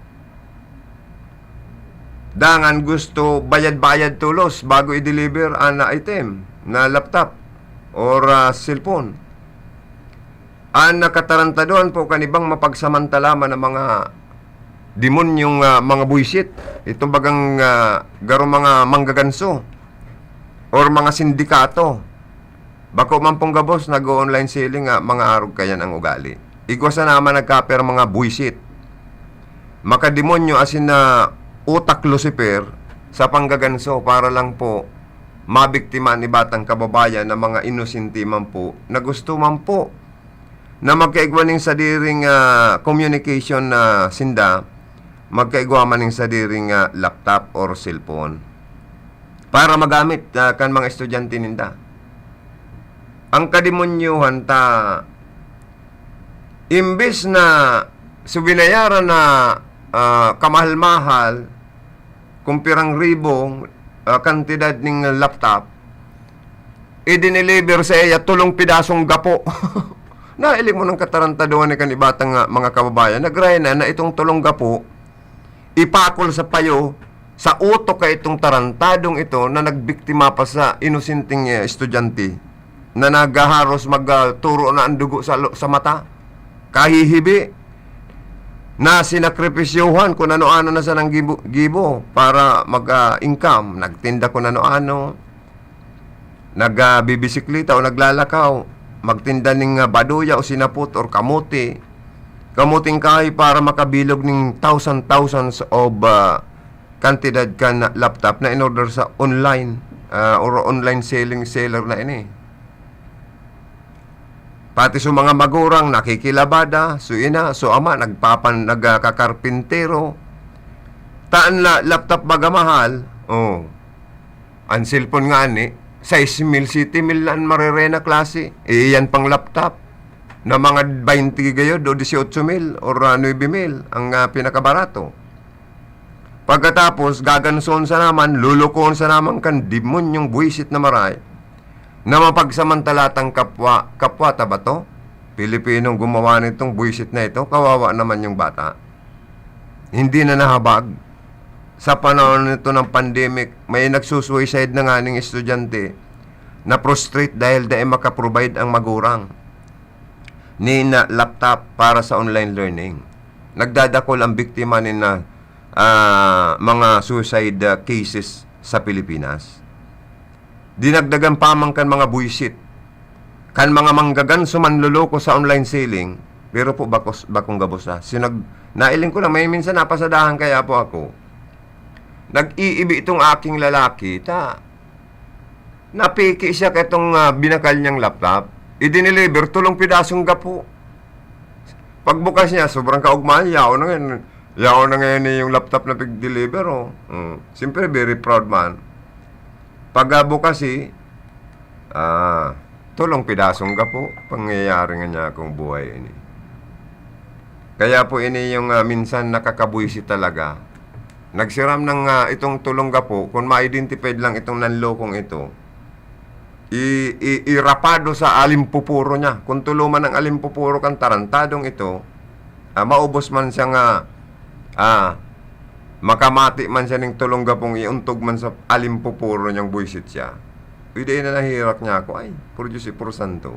Dangan gusto bayad-bayad tulos bago i-deliver ang item na laptop or cellphone. Ang nakataranta doon po kanibang mapagsamantalaman ng mga demonyong mga buisit. Itong bagang garo mga manggaganso or mga sindikato. Bako man pong gabos nag-online selling mga arog kayan ang ugali. Igwasa naman nagkaper mga buisit. Makademonyo asin na utak Lucifer sa panggaganso para lang po mabiktima ni batang kababayan na mga inosente man po na gusto man po na magkaigwa ning sadiring communication na sinda, magkaigwa man ning sadiring laptop or cellphone para magamit kan mga estudyante ninda. Ang kademonyuhan ta imbes na subinayaran na kamahal-mahal kung pirang ribong kantidad ng laptop, i-deliver sa iya tulong pidasong gapo. Nailing mo ng katarantaduhan ni kanibatang mga kababayan. Nagray na itong tulong gapo, ipakol sa payo, sa utok ka itong tarantadong ito na nagbiktima pa sa inusinting estudyante na naghaharos magturo na ang dugo sa mata, kahihibi, na sinakripisyuhan kung ano-ano na sa nang gibo para mag-income. Nagtinda kung ano-ano, nagbibisiklita o naglalakaw, magtinda ng baduya o sinapot or kamuti, kamuting kahoy para makabilog ng thousands of kantidad kan laptop na in-order sa online or online selling seller na ini. Pati sa mga magurang nakikilabada, so ina, so ama, nagkakarpintero. Taan na laptop baga mahal, ang cellphone nga ni, 6,000, 7,000 lang marerena klase. Iyan pang laptop na mga 20 gayo, do 18,000 or 9,000 ang pinakabarato. Pagkatapos, gaganson sa naman, lulukon sa naman kan demonyong buwisit na maray, na mapagsamantalatang kapwa ba to? Pilipinong gumawa nitong buwisit na ito, kawawa naman yung bata. Hindi na nahabag. Sa panahon nito ng pandemic, may nagsusuicide na nga ng estudyante na prostrate dahil dahil makaprovide ang magurang ni na laptop para sa online learning. Nagdadakol ang biktima ni na mga suicide cases sa Pilipinas. Dinagdagan pamang kan mga buwisit, kan mga manggagan sumanluloko sa online selling, pero po bakong gabos na. Nailing ko lang, may minsan napasadahan kaya po ako. Nag-iibi itong aking lalaki, napiki siya katong binakal niyang laptop, i-deliver tulong pidasong gapo. Pagbukas niya, sobrang kaugmahan, yaw na ngayon yung laptop na pig-deliver. Siyempre, very proud man. Pagbukas tulong pidasong gapo, pangyayari nga niya akong buhay ini. Kaya po ini yung minsan nakakabuisi talaga. Nagsiram ng itong tulong gapo, kung ma-identified lang itong nanlokong ito, irapado sa alimpupuro niya. Kung tuluman ng alimpupuro kang tarantadong ito, maubos man siya nga, makamati man siya ng tulong gapong iuntog man sa alimpupuro niyang buisit siya. Hindi na nahirak niya ako, produce santo.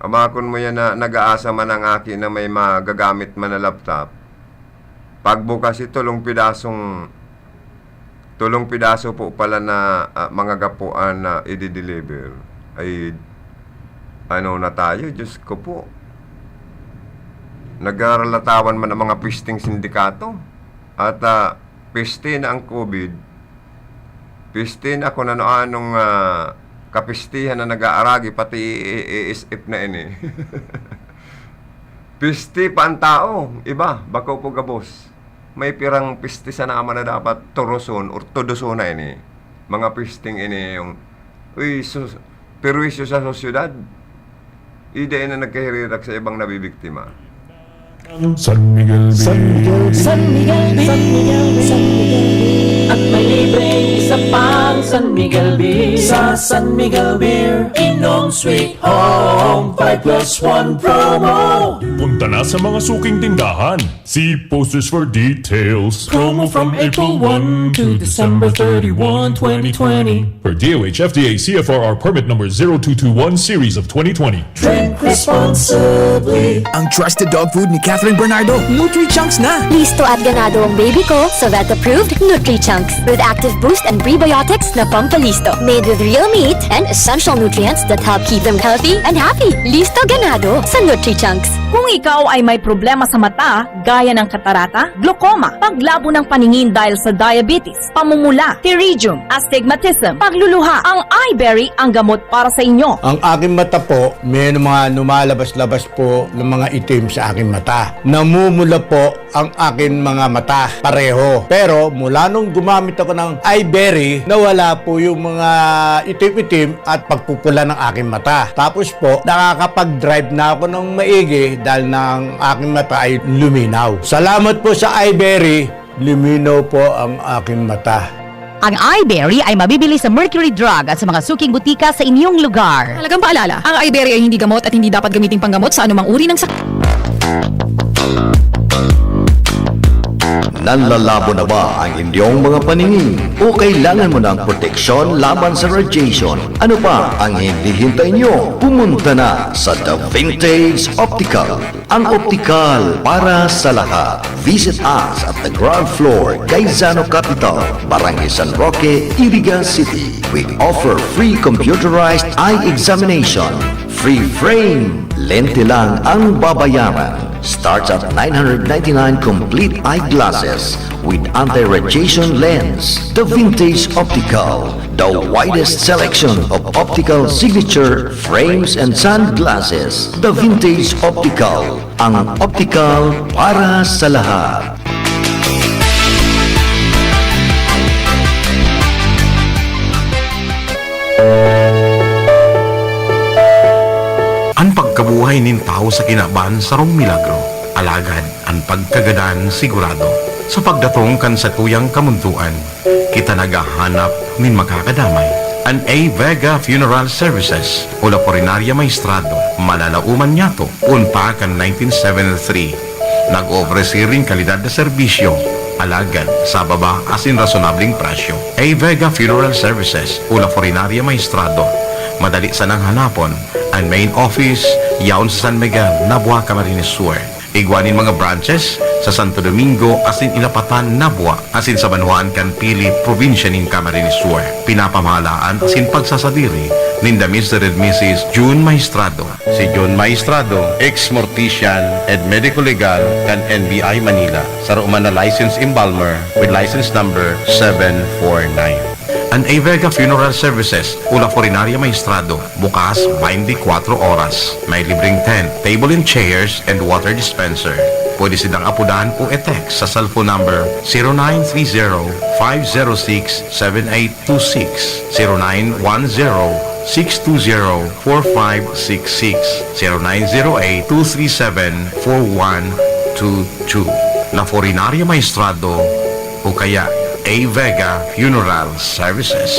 Amakon mo yan na nag-aasa man ang akin na may magagamit man na laptop. Pagbukas tulong pidaso po pala na mga gapuan na i-deliver. Ay, ano na tayo, Diyos ko po. Nagralatawan man ang mga pisting sindikato. At piste na ang COVID, piste na kung ano-anong kapistihan na nag-aaragi, pati ESF na ini. Piste pa ang tao, iba, bako po gabos. May pirang piste sa naman na dapat turuson or tuduson na ini. Mga pisting ini yung, perwisyo sa sosyudad. Idain na nagkahirirak sa ibang nabibiktima. San Miguel Beer. At may libreng isa pang San Miguel Beer. Sa San Miguel Beer, inom sweet home 5+1 promo. Punta na sa mga suking tindahan. See posters for details. Promo from April 1 to December 31, 2020. For DOH FDA CFRR permit number 0221 series of 2020. Drink responsibly. Ang trusted dog food ni Catherine Bernardo. Nutri-Chunks na! Listo at ganado ang baby ko sa vet-approved Nutri-Chunks with active boost and prebiotics na pampalisto. Made with real meat and essential nutrients that help keep them healthy and happy. Listo ganado sa Nutri-Chunks. Kung ikaw ay may problema sa mata, gaya ng katarata, glaucoma, paglabo ng paningin dahil sa diabetes, pamumula, pterygium, astigmatism, pagluluha, ang iBerry ang gamot para sa inyo. Ang aking mata po, may mga lumalabas-labas po ng mga itim sa aking mata. Namumula po ang aking mga mata, pareho. Pero mula nung gumamit ako ng iBerry, nawala po yung mga itim-itim at pagpupula ng aking mata. Tapos po, nakakapag-drive na ako ng maigi dahil ng aking mata ay luminaw. Salamat po sa iBerry, luminaw po ang aking mata. Ang iBerry ay mabibili sa Mercury Drug at sa mga suking butika sa inyong lugar. Talagang paalala, ang iBerry ay hindi gamot at hindi dapat gamiting panggamot sa anumang uri ng sakit. Nanlalabo na ba ang inyong mga paningin? O kailangan mo ng proteksyon laban sa radiation? Ano pa ang hindi hintay nyo? Pumunta na sa The Vintage Optical. Ang optical para sa lahat. Visit us at the ground floor, Gaisano Capital, Barangay San Roque, Iriga City. We offer free computerized eye examination. Free frame. Lente lang ang babayaran. Starts at 999 complete eyeglasses with anti-radiation lens. The Vintage Optical, the widest selection of optical signature frames and sunglasses. The Vintage Optical, ang optical para sa lahat. Ang pagkabuhay nin tao sa kinaban sarong milagro. Alagad ang pagkagadan sigurado. Sa pagdatong kan sa tuyang kamuntuan, kita nagahanap nin makakadamay. An A. Vega Funeral Services, Ula Porinaria Maestrado, Malalauman Nyato, unpa kan 1973. Nag-ofresi ring kalidad na serbisyo, alagad sa baba asin rasonableng presyo. A. Vega Funeral Services, Ula Porinaria Maestrado, madali sa nang hanapon. Ang main office, yaon sa San Miguel, Nabua, Camarines Sur. Igwanin mga branches sa Santo Domingo, asin Ilapatan, Nabua, asin sa Banhuan, Canpili, probinsya nin Camarines Sur. Pinapamahalaan asin pagsasadiri nin the Mr. and Mrs. June Maestrado. Si June Maestrado, ex-mortician and medical legal kan NBI Manila. Sa Roman na license embalmer with license number 749. An A. Vega Funeral Services, Ula Porinaria Maestrado, bukas 24 oras. May libreng tent, table and chairs, and water dispenser. Pwede silang apudan o e-text sa cellphone number 0930-506-7826, 0910-620-4566, 0908-237-4122. La Porinaria Maestrado o kaya A. Vega Funeral Services.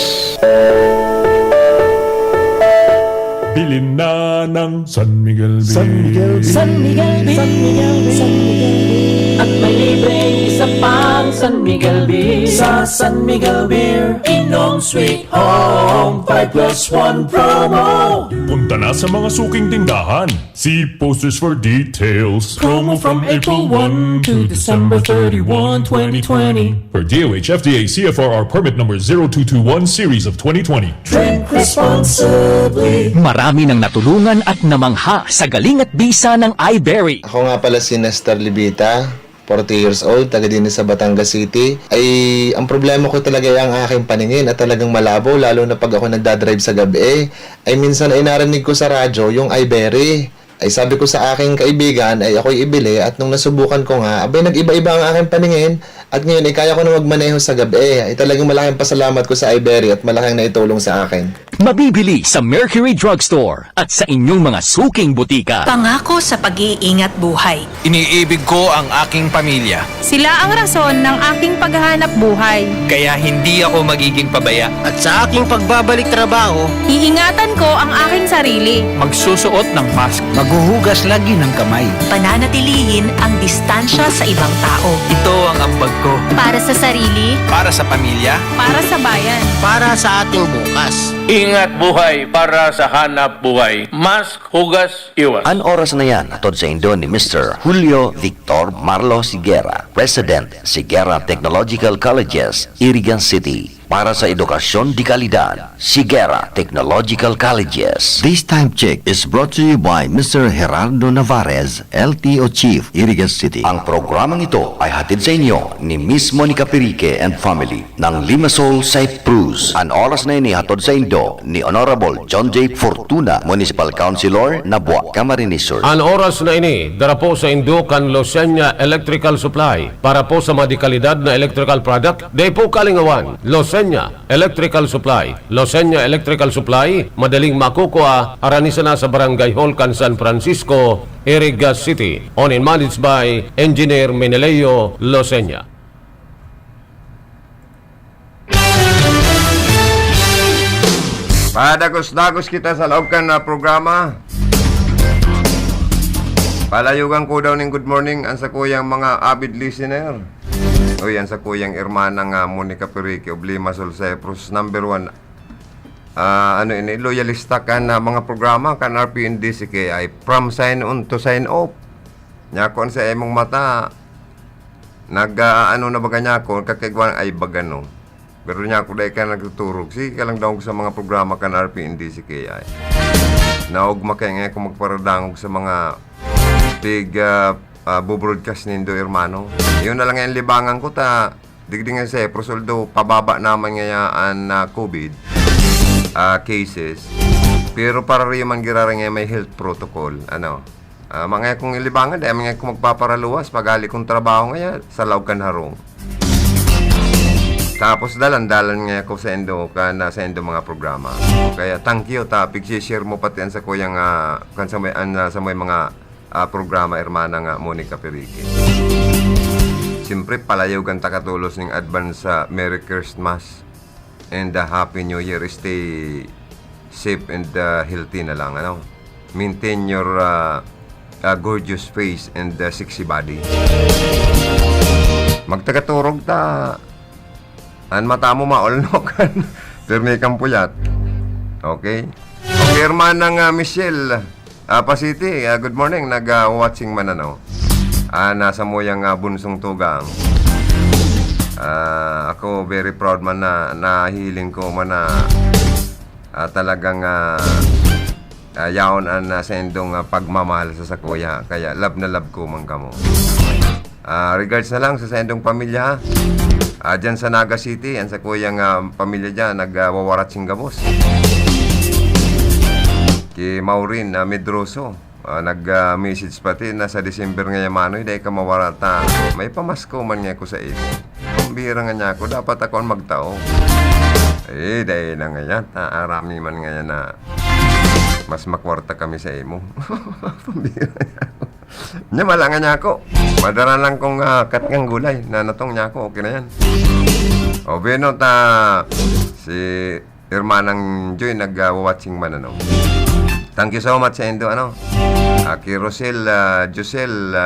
Bilin na ng San Miguel Beer. San Miguel Beer. San Miguel Beer. San Miguel Beer. San Miguel Beer. At may libreng isa pang San Miguel Beer. Sa San Miguel Beer, inom sweet home 5+1 promo. Punta na sa mga suking tindahan. See posters for details. Promo from April 1 to December 31, 2020. For DOH FDA CFRR permit number 0221 series of 2020. Drink responsibly. Marami nang natulungan at namangha sa galing at bisa ng iBerry. Ako nga pala si Nestor Libita, 40 years old, taga din sa Batangas City. Ay, ang problema ko talaga ay ang aking paningin at talagang malabo, lalo na pag ako nagdadrive sa gabi. Ay minsan ay narinig ko sa radyo yung iBerry. Ay sabi ko sa aking kaibigan ay ako'y ibili at nung nasubukan ko nga, abay nag-iba-iba ang aking paningin At ngayon ay kaya ko na magmaneho sa gabi. Ay talagang malaking pasalamat ko sa Iberia at malaking naitulong sa akin. Mabibili sa Mercury Drugstore at sa inyong mga suking butika. Pangako sa pag-iingat buhay. Iniibig ko ang aking pamilya. Sila ang rason ng aking paghahanap buhay. Kaya hindi ako magiging pabaya. At sa aking pagbabalik trabaho, Iingatan ko ang aking sarili. Magsusuot ng mask. maghuhugas lagi ng kamay. Pananatilihin ang distansya sa ibang tao. Ito ang ambag ko. Para sa sarili, Para sa pamilya. Para sa bayan. Para sa ating bukas. Ingat buhay para sa hanap buhay. Mask, hugas, iwas. An oras na yan atod sa Indo ni Mr. Julio Victor Marlo Siguera, President, Siguera Technological Colleges, Irigan City. Para sa edukasyon di kalidad, Siguera Technological Colleges. This time check is brought to you by Mr. Gerardo Navarez, LTO Chief, Irigan City. Ang programang ito ay hatid sa inyo ni Miss Monica Perique and family ng Limassol Cyprus. An oras na ini hatod sa Indo ni Honorable John J. Fortuna, Municipal Councilor, Nabua, Camarines Sur. Ang oras na ini, dara po sa Indukan Losenya Electrical Supply para po sa madikalidad na electrical product. Day po kalingawan, Losenya Electrical Supply. Losenya Electrical Supply, madaling makukuha, aranisan na sa Barangay Holcan, San Francisco, Iriga City. Owned and managed by Engineer Meneleo Losenya. Padagos-dagos kita sa loob kan na programa. Palayugan ko daw ng good morning ang sa kuyang mga avid listener. O yan sa kuyang irmana nga Monica Perique of Limassol Cyprus. Number 1, loyalista ka na mga programa kan RPNDCK ay from sign on to sign off. Nya kon sa imong mata na baga niya ko kakigwan ay bagano. Pero niya ko dahil ka nagtuturog. Sige ka lang daw sa mga programa kan RPNDCK ay. Naog makaya ko magparadangog sa mga big bubroadcast nindo hermano. Yun na lang yung libangan ko ta digdingan sa although pababa naman ngayaan na COVID cases. Pero para rin man girarang may health protocol. Mga kong ilibangan dahil mga kong magpaparaluwas pagali kong trabaho ngayon sa Laucan Harong. Tapos dalan-dalan nga ako sa endo sa endo mga programa. Kaya thank you ta pig-share mo pati sa kuyang sa may mga programa hermana nga Monica Perique. Siyempre palayaw ganta katulos ng advance sa Merry Christmas and Happy New Year. Stay safe and healthy na lang. Maintain your gorgeous face and sexy body. Magtagaturog ta. An mata mo maolnokan. Permi kang puyat. Okay? Okay, hermana nga Michelle Pasiti, good morning. Nag-watching man nasa mo yung bunsong tugang. Ako very proud man na nahiling ko man na talagang yaon ang sendong pagmamahal sa sakuya. Kaya love na love ko man kamo. Regards na lang sa sendong pamilya. Dyan sa Naga City, ang sakuyang pamilya dyan, nagwawaratsing gabos. Kay Maureen Medroso, nag-message pati na sa December ngayon manoy, dahil ka mawarata. May pamasko man nga ko sa iyo. Kumbira nga niya ako, dapat ako ang magtao. Dahil na ngayon, arami man ngayon na mas makwarta kami sa imo. Kumbira niya ako. Nya malanga niya ako. Madara lang kong katngang gulay na natong niya ako, okay na yan. O beno si Hermanang Joy nag-watching man Thank you so much sa Indo kay Rosel Josel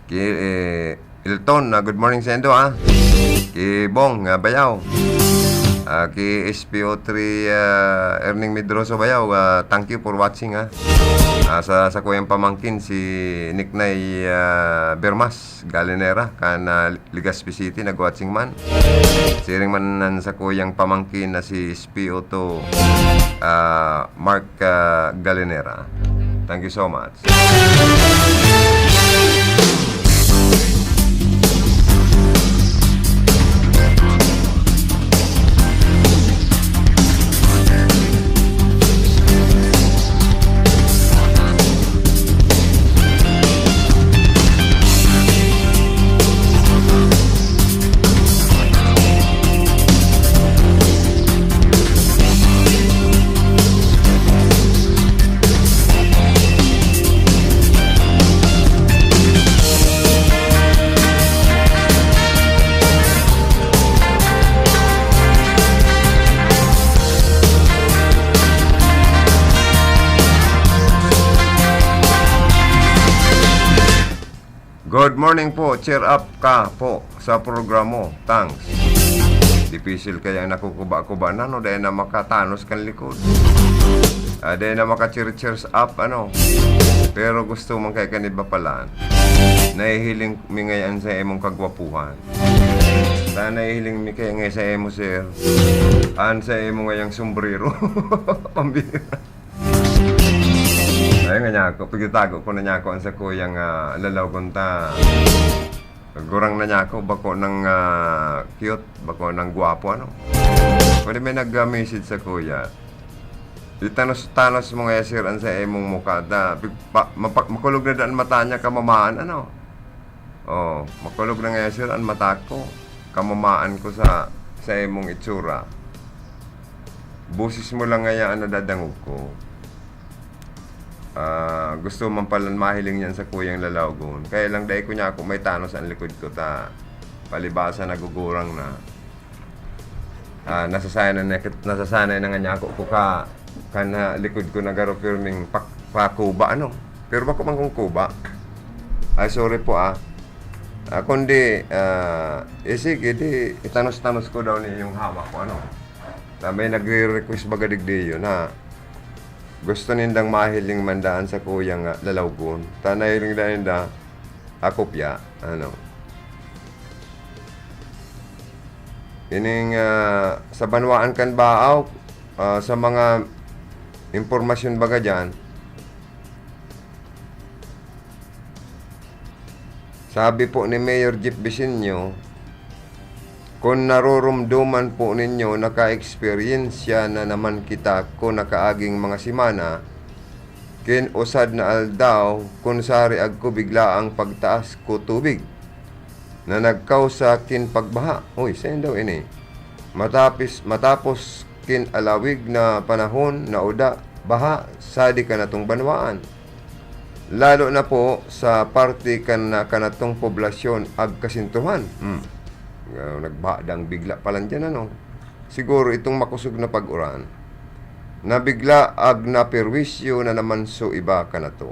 kay Ilton good morning sa Indo kay Bong Bayaw kay SPO3 Erning Medroso Bayaw thank you for watching sa kuyang pamangkin si Nicknay Bermas Galinera kan Legazpi City nag-watching man siring man sa kuyang pamangkin na si SPO2 Mark Galinera. Thank you so much. Good morning po. Cheer up ka po sa programo. Thanks. Dipisil kaya nakukuba-kuba na, no? Dahil na makatanos kan likod. Dahil na maka-cheers up, ano? Pero gusto mong kay kaniba palaan. Nahihiling mi ngayon sa imong kagwapuhan. Nahihiling mi kaya ngayon sa imo, sir. Sa imo ngayang sombrero. Pambira. Ay nga niya ako, pagkitago ko na niya ako sa kuyang lalaw kunta. Gurang na niya ako, bako ng cute, bako ng gwapo, ano. Pwede may nag-message sa kuya. Itanos-tanos mo nga sir sa imong mukha. Makulog na daan mata niya, kamamaan, ano. Oh, makulog na nga sir ang mata ko. Kamamaan ko sa imong itsura. Busis mo lang nga ano dadangog ko. Gusto man pala mahiling yan sa kuyang lalawgon. Kaya lang dahil ko niya ako may tanos ang likod ko palibasa nagugurang na. Nasasanay na nga niya ako kana likod ko nagaro pirming pakuba, ano. Pero bako man kung kuba. Ay sorry po kundi sige di itanos-tanos ko daw ni yung hawak ko, ano. May nagre-request bagadigdiyo na gusto nindang mahiling mandaan sa kuyang lalawgon. Nahiling dahil akopya, ano. Ining sa banwaan kan baaw, sa mga impormasyon baga dyan, sabi po ni Mayor Jeep Vicinio, kung narurumduman po ninyo, naka-experiensya na naman kita ko nakaaging mga simana, kin usad na aldaw, kung sari agko bigla ang pagtaas ko tubig, na nagkausa kin pagbaha. Uy, saan daw ini? Matapos kin alawig na panahon na uda, baha, sadi ka na tong banwaan. Lalo na po sa parte kan na kanatong poblasyon ag kasintuhan. Nagbadang bigla palang dyan, ano. Siguro itong makusog na pag-uran na bigla ag napirwisyo na naman so iba ka na to.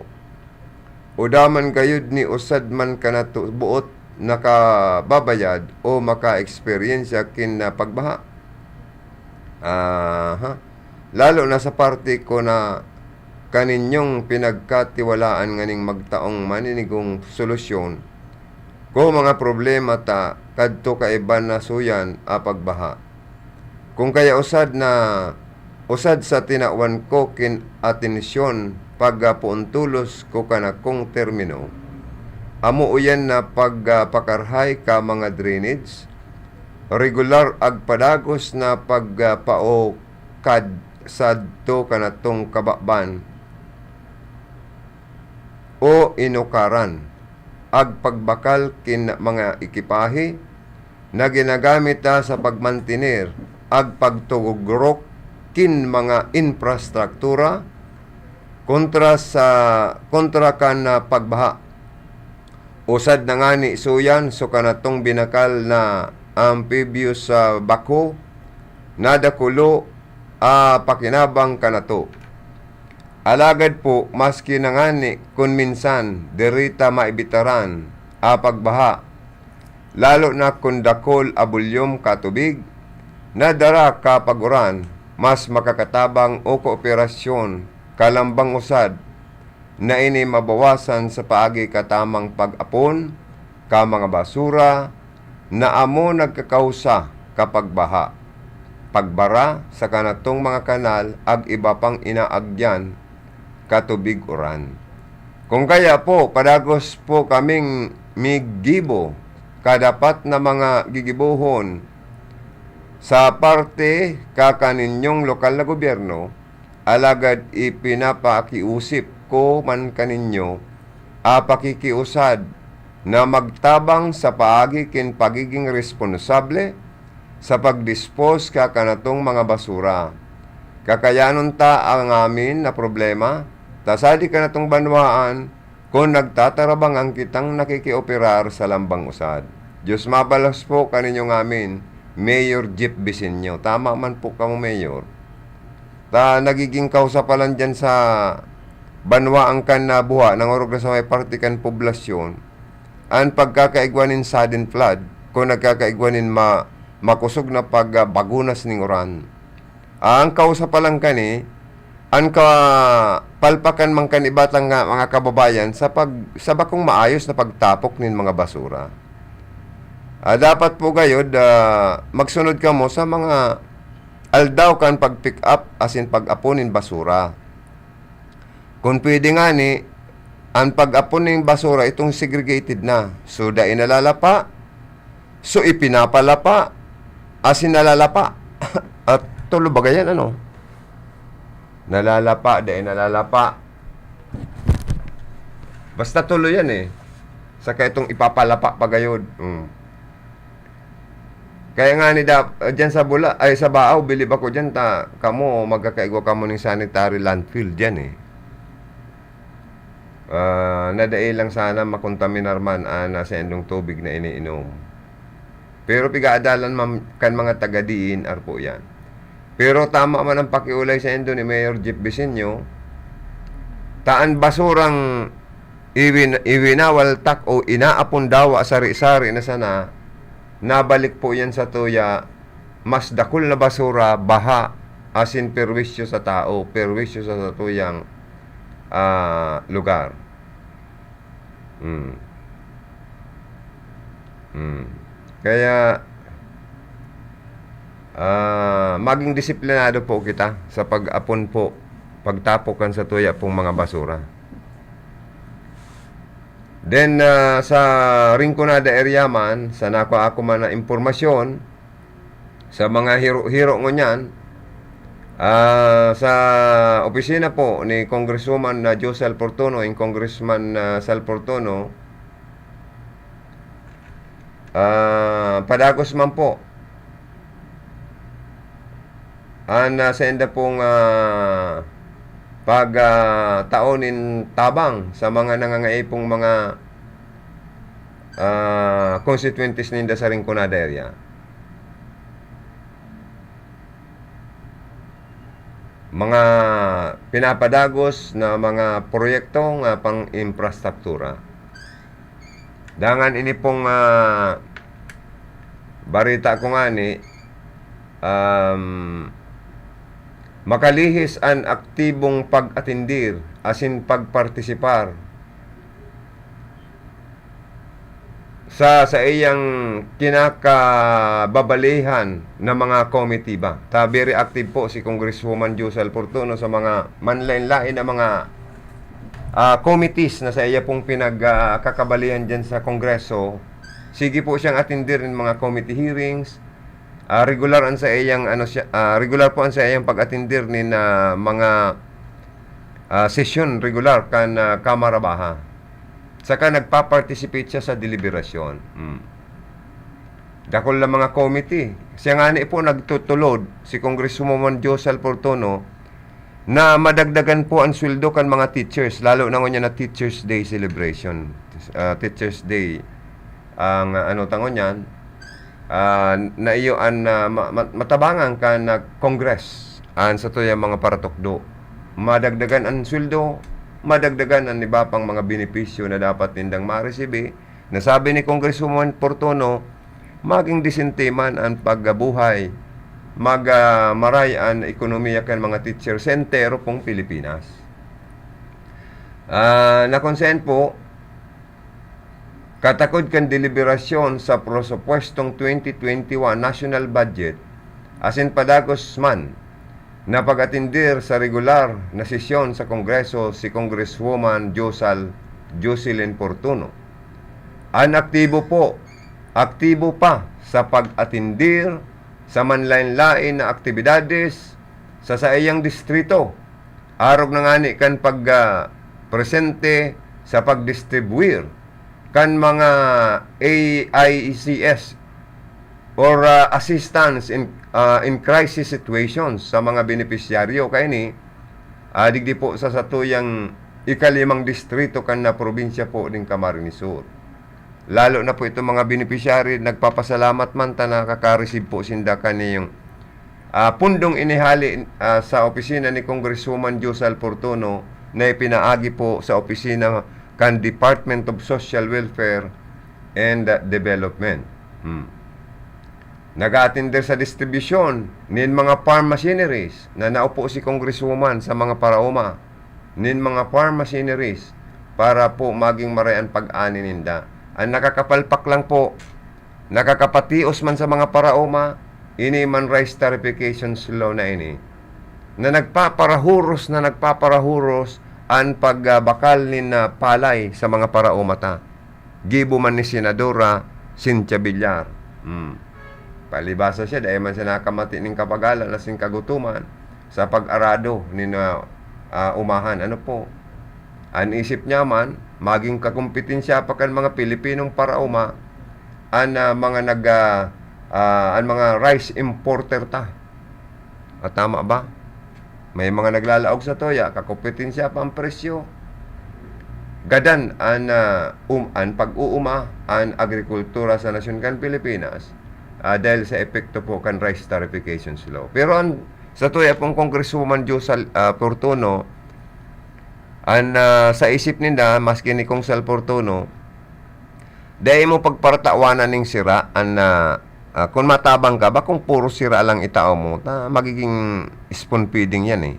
O daman gayud ni usad man ka na to buot nakababayad o maka-experiensya kin na pagbaha. Lalo na sa parte ko na kaninyong pinagkatiwalaan nganing magtaong maninigong solusyon ko mga problema kadto kaiban na suyan pagbaha. Kung kaya usad sa tinawan ko kin atensyon pagpuntulos ko kanakong termino, amo uyan na pagpakarhay ka mga drainage, regular ag padagos na pagpao sadto kanatong kabakban o inukaran, ag pagbakal kin mga ekipahe na ginagamit sa pagmantinir, ag pagtugogrok kin mga infrastruktura kontra kan na pagbaha. Usad na nga ni suyan so kanatong binakal na amphibious bako nadakulo pakinabang kanato. Alagad po, maski na nga ni kung minsan derita maibitaran pagbaha, lalo na kung dakol abulyom katubig, nadara ka paguran, mas makakatabang o kooperasyon kalambang usad na ini mabawasan sa paagi katamang pag-apon, ka mga basura, na amo nagkakausa kapag baha. Pagbara sa kanatong mga kanal ag iba pang inaagyan katubig uran. Kung kaya po, padagos po kaming migibo kadapat na mga gigibuhon sa parte kakaninyong lokal na gobyerno, alagad ipinapakiusip ko man kaninyo pakikiusad na magtabang sa paagi kin pagiging responsable sa pagdispose kakanatong mga basura. Kakayanon ang amin na problema, tasadi ka na tong banwaan kung nagtatarabang ang kitang nakikioperar sa lambang usad. Diyos mabalas po kaninyong amin, Mayor Jeep Vicinio. Tama man po kamo, Mayor. Nagiging kausapalan dyan sa banwaan kan na buha ng orog na sa may partikan poblasyon. ang pagkakaigwanin sudden flood, kung nagkakaigwanin makusog na pagbagunas ning uran. Ang kausa pa lang kani, ang palpakan man kanibatang nga mga kababayan sa bakong maayos na pagtapok nin mga basura. Dapat po gayod magsunod ka mo sa mga aldaw kan pag-pick up asin pag-apunin basura. Kung pwede nga ni, ang pag-apon ng basura itong segregated na. So, da inalalapa, so ipinapalapa, asin nalalapa. At tulo ba ganyan, ano? Nalalapa, da inalalapa. Basta tulo yan eh. Saka itong ipapalapa pagayod. Kaya nga ni dyan sa sa Baaw, bilib ako dyan, kamo, magkakaigwa kamo ng sanitary landfill dyan eh. Nadai lang sana makontaminar man sa endong tubig na iniinom. Pero pigaadalan kan mga taga-diin arpo yan. Pero tama man ang pakiulay sa endo ni Mayor Jeff Vicenio, taan basurang iwinawaltak o inaapon dawa sari-sari na sana, nabalik po yan sa tuya, mas dakul na basura, baha, asin perwisyo sa tao, perwisyo sa tuyang lugar. Kaya maging disiplinado po kita sa pag-apon po, pagtapokan sa tuya pong mga basura. Then sa Rinconada area man, sa nakuha ako man na impormasyon sa mga hiro-hiro ngunyan, sa opisina po ni Congresswoman Josel Portono and Congressman Sal Portono, padagos man po senda pong taonin tabang sa mga nangangaipong mga constituentes ninda sa Rinconada area. Mga pinapadagos na mga proyektong pang-infrastruktura. Dangan ini pong barita ko nga ni, makalihis ang aktibong pag-atindir asin pagpartisipar sa iyang kinakababalihan na mga committee ba. Very active po si Congresswoman Josel Portono sa mga manlain-lain na mga committees na sa iya pong pinagkakabalihan dyan sa Kongreso. Sige po siyang atindir ng mga committee hearings. Regular po ang sa iyang pag-atindir ni mga session regular kan Kamara Baha. Saka nagpa-participate siya sa deliberasyon. Dakol lang mga committee. Siya nga po nagtutulod si Congresswoman Josel Portono na madagdagan po ang sweldo kan mga teachers, lalo na ngayon na Teachers Day celebration. Teachers Day ang tangon yan, na iyo matabangan ka na Congress sa to yung mga paratokdo. Madagdagan ang sweldo, madagdagan ang iba pang mga benepisyo na dapat nindang maresibe. Nasabi ni Congresswoman Portono, maging disintiman ang pagbuhay, maray ang ekonomiya kan mga teacher sa entero pong Pilipinas. Na-consent po, katakod kan deliberasyon sa prosopwestong 2021 national budget, asin padagos man, na pag-atindir sa regular na sesyon sa Kongreso si Congresswoman Jocelyn Portono. Aktibo pa sa pag-atindir sa manlain-lain na aktibidades sa iyang distrito. Arog na ngani kan pag-presente sa pag-distribuir kan mga AICS or assistance in crisis situations sa mga benepisyaryo. Kaya ni digdi po sa satuyang ikalimang distrito kan na probinsya po ng Camarines Sur. Lalo na po itong mga beneficiary, nagpapasalamat man ta nakaka-receive po sinda kaniyong pundong inihali sa opisina ni Congresswoman Josel Portono na ipinaagi po sa opisina kan Department of Social Welfare and Development. Nag-attender sa distribution nin mga farm machineries na naupo si Congresswoman sa mga paraoma nin mga farm machineries para po maging marayan pag-ani ninda. Ang nakakapalpak lang po, nakakapatios man sa mga paraoma, ini man rice tarifications law na ini, na nagpaparahuros ang pagbakal nin palay sa mga paraomata. Gibo man ni Senadora Cynthia Villar. Palibasa siya dahil man siya nakamati ng kapagalan na sing kagutuman sa pag-arado ni umahan. Ano po? Ang isip niya man, maging kakumpetensya pa kan mga Pilipinong paraoma ang mga rice importer ta. At tama ba? May mga naglalaog sa toya, kakumpetensya pa ang presyo. Gadan ang pag-uuma ang agrikultura sa nasyon kan Pilipinas dahil sa epekto po kan rice tarifications law. Pero sa toya pong Congresswoman Josal Portono, sa isip ninda, maski ni Kong Sal Portono, dahil mo pagparatawanan ng sira, kung matabang ka ba, kung puro sira lang itao mo, magiging spoon feeding yan eh.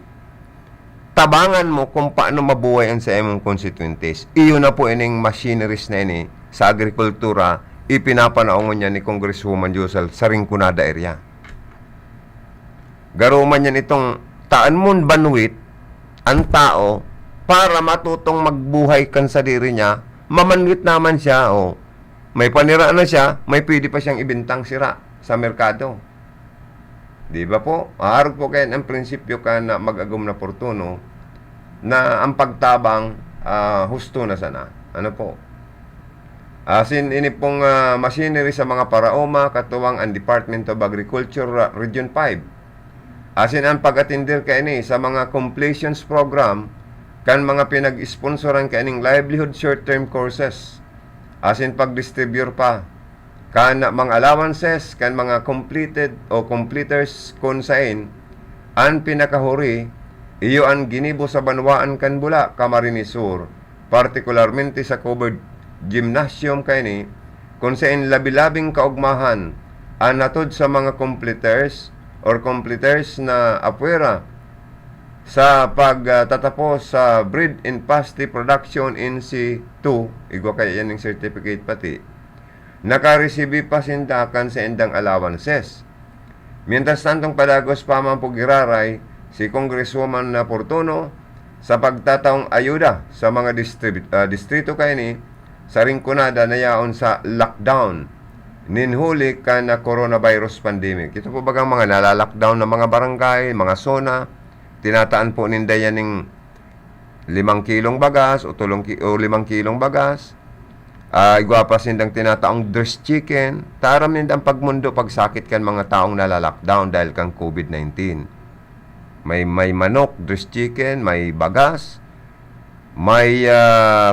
Tabangan mo kung paano mabuhay ang sa imong constituentes. Iyon na po ining machineries na ini sa agrikultura, ipinapanaungon niya ni Congresswoman Josal sa Rinconada area. Garuman niya itong taan mon banwit ang tao para matutong magbuhay kan sa diri niya, mamanwit naman siya. May panira na siya, may pwede pa siyang ibintang sira sa merkado. Di ba po? Maharap po kayo ang prinsipyo ka na mag-agum na Portono na ang pagtabang husto na sana. Ano po? Ini pong machinery sa mga paraoma, katuwang ang Department of Agriculture Region 5. Ang pag-atindir ka ini sa mga completions program kan mga pinag-sponsoran ka ining livelihood short-term courses. Pag-distribute pa kan mga allowances kan mga completed o completers kung sain ang pinakahuri iyo ang ginibo sa banwaan kan Bula, Camarines Sur, partikularmente sa covered gymnasium kani kung sain labi-labing kaugmahan ang natod sa mga completers na apwera sa pagtatapos sa breed and pasty production in C2, igwa kaya yan yung certificate pati, nakareceive pa sindakan sa endang allowances. Mientras tantong padagos pa man pugiraray si Congresswoman Portono sa pagtataong ayuda sa mga distrito kay ni sa Rinconada na yaon sa lockdown ninhuli ka na coronavirus pandemic. Ito po bagang mga nalalockdown na mga barangay, mga zona, tinataan po ninda yan ng 5 kilong bagas o 5 kilong bagas. Igwapas nindang tinataong dressed chicken. Taram nindang pagmundo pagsakit kan mga taong nalalockdown dahil kang COVID-19. May manok, dressed chicken, may bagas, may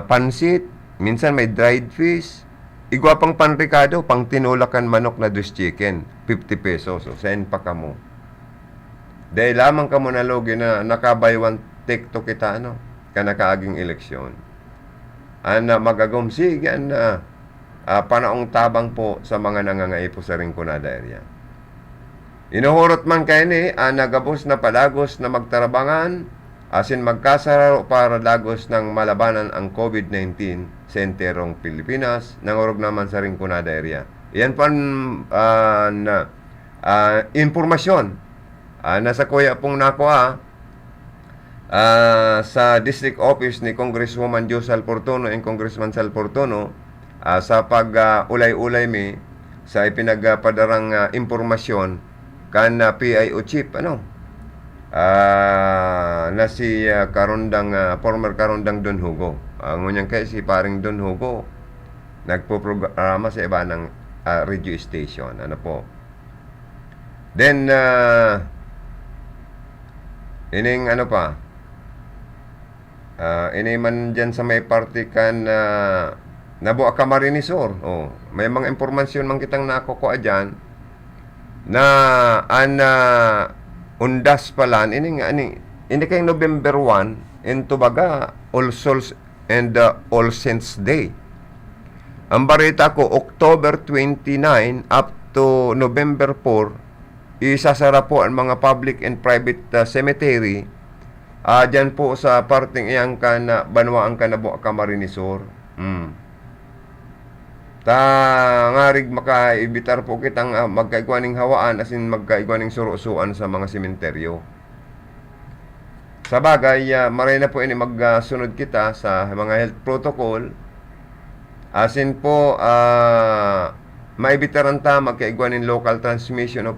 pansit, minsan may dried fish. Igwapang panrikado, pang tinulakan manok na dressed chicken, 50 pesos. So, send pa ka mo. Dahil lamang ka mo na logi na nakabaywan tikto kita, kanakaaging eleksyon. Magagumsigan na panaong tabang po sa mga nangangaipo sa Rinconada area. Inuhurot man kayo ni, nagabos na palagos na magtarabangan, magkasararo para lagos ng malabanan ang COVID-19 sa enterong Pilipinas, nangurog naman sa Rinconada area. Iyan pa informasyon nasa kuya pong nakuha sa district office ni Congresswoman Josal Portono and Congressman Sal Portono sa pag-ulay-ulay sa ipinagpadarang impormasyon kan PIO chief na si former Karondang Don Hugo. Ngunyan kay si paring Don Hugo nagpo-programa sa iba ng radio station. Then ining ini man dyan sa may party kan Nabuo Camarines Sur. May mga impormasyon man kitang nakukuha dyan na undas pala ini kay November 1 into baga All Souls and All Saints Day. Ang balita ko, October 29 up to November 4, isasara po ang mga public and private cemetery dyan po sa parting iyang na Banwaan Kanabo, Camarines Sur. Ngarig makaibitar po kitang magkaigwaning hawaan as in magkaigwaning surusuan sa mga sementeryo. Sa bagay, maray na po ini magsunod kita sa mga health protocol. As in po, maibitaran ta magkaigwanin local transmission o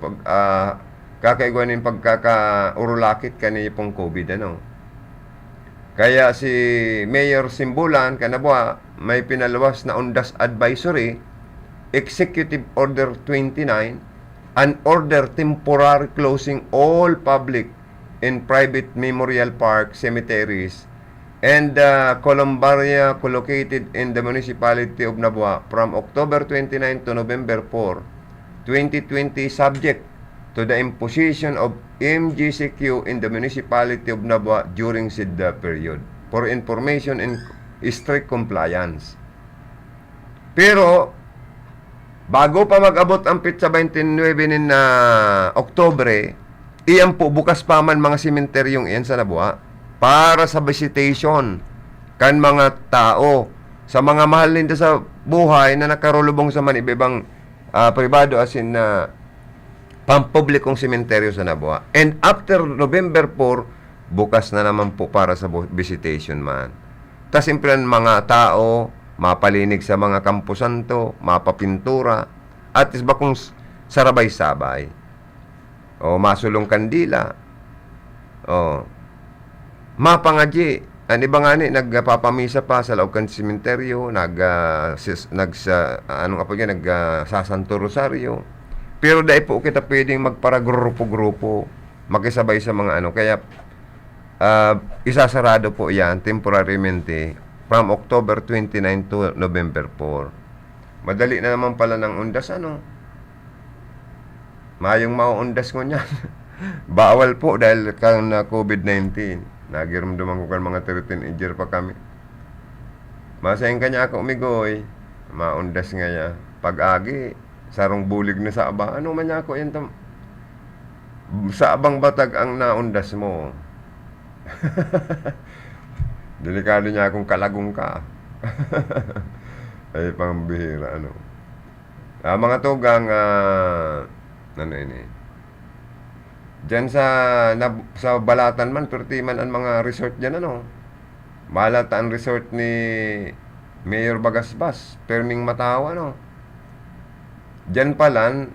kakaigwanin pagkakaurulakit kanina pong COVID, ano. Kaya si Mayor Simbulan Kanabua may pinalawas na Undas Advisory, Executive Order 29, an order temporary closing all public and private memorial park cemeteries and columbaria located in the municipality of Nabua from October 29 to November 4, 2020, subject to the imposition of MGCQ in the municipality of Nabua during said period for information and strict compliance. Pero bago pa mag-abot ang pitsa 29 na Oktobre, iyan po bukas pa man mga sementeryong iyan sa Nabua para sa visitation kan mga tao sa mga mahal nila sa buhay na nakarulubong sa manibibang pribado as in pampublikong sementeryo sa Nabua. And after November 4, bukas na naman po para sa visitation man. Tas siyempre mga tao, mapalinig sa mga kampusanto, mapapintura, at isba kung sarabay-sabay. O masulong kandila. O mapangadyi. Ang iba nga ni, nagpapamisa pa sa loob kan sementeryo, nagsasanto rosaryo. Pero dahil po kita pwedeng magparagrupo-grupo, makisabay sa mga ano. Kaya, isasarado po yan temporarily from October 29 to November 4. Madali na naman pala ng undas, ano? Mayong mauundas ko niyan. Bawal po dahil kan COVID-19. Nagiramdaman ko kan mga 13 pa kami. Masayin kanya ako umigoy. Maundas nga ya. Pag-agi, sarong bulig na sa aba. Ano man ako yan sa abang batag ang naundas mo. Delikado niya akong kalagong ka. Ay pambihira, ano. Mga tugang ano ini. Diyan sa Balatan man, perti man ang mga resort diyan, ano. Balatan resort ni Mayor Bagasbas, Perming Matawa, ano. Diyan palan,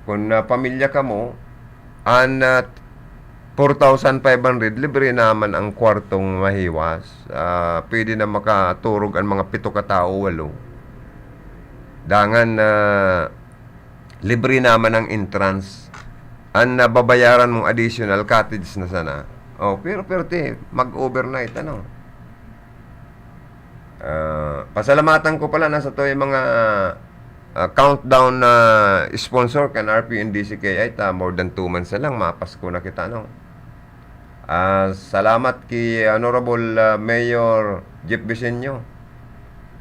kung pamilya ka mo, 4,500, libre naman ang kwartong mahiwas. Pwede na makaturog ang mga 7 katao, 8. Dangan, libre naman ang entrance. Ang babayaran mong additional cottage na sana. Pero mag-overnight, ano. Pasalamatan ko pala, nasa to yung mga countdown na sponsor kan RPNDCKI more than 2 months na lang mapasko na kita, no. Salamat kay Honorable Mayor Jeff Vicenio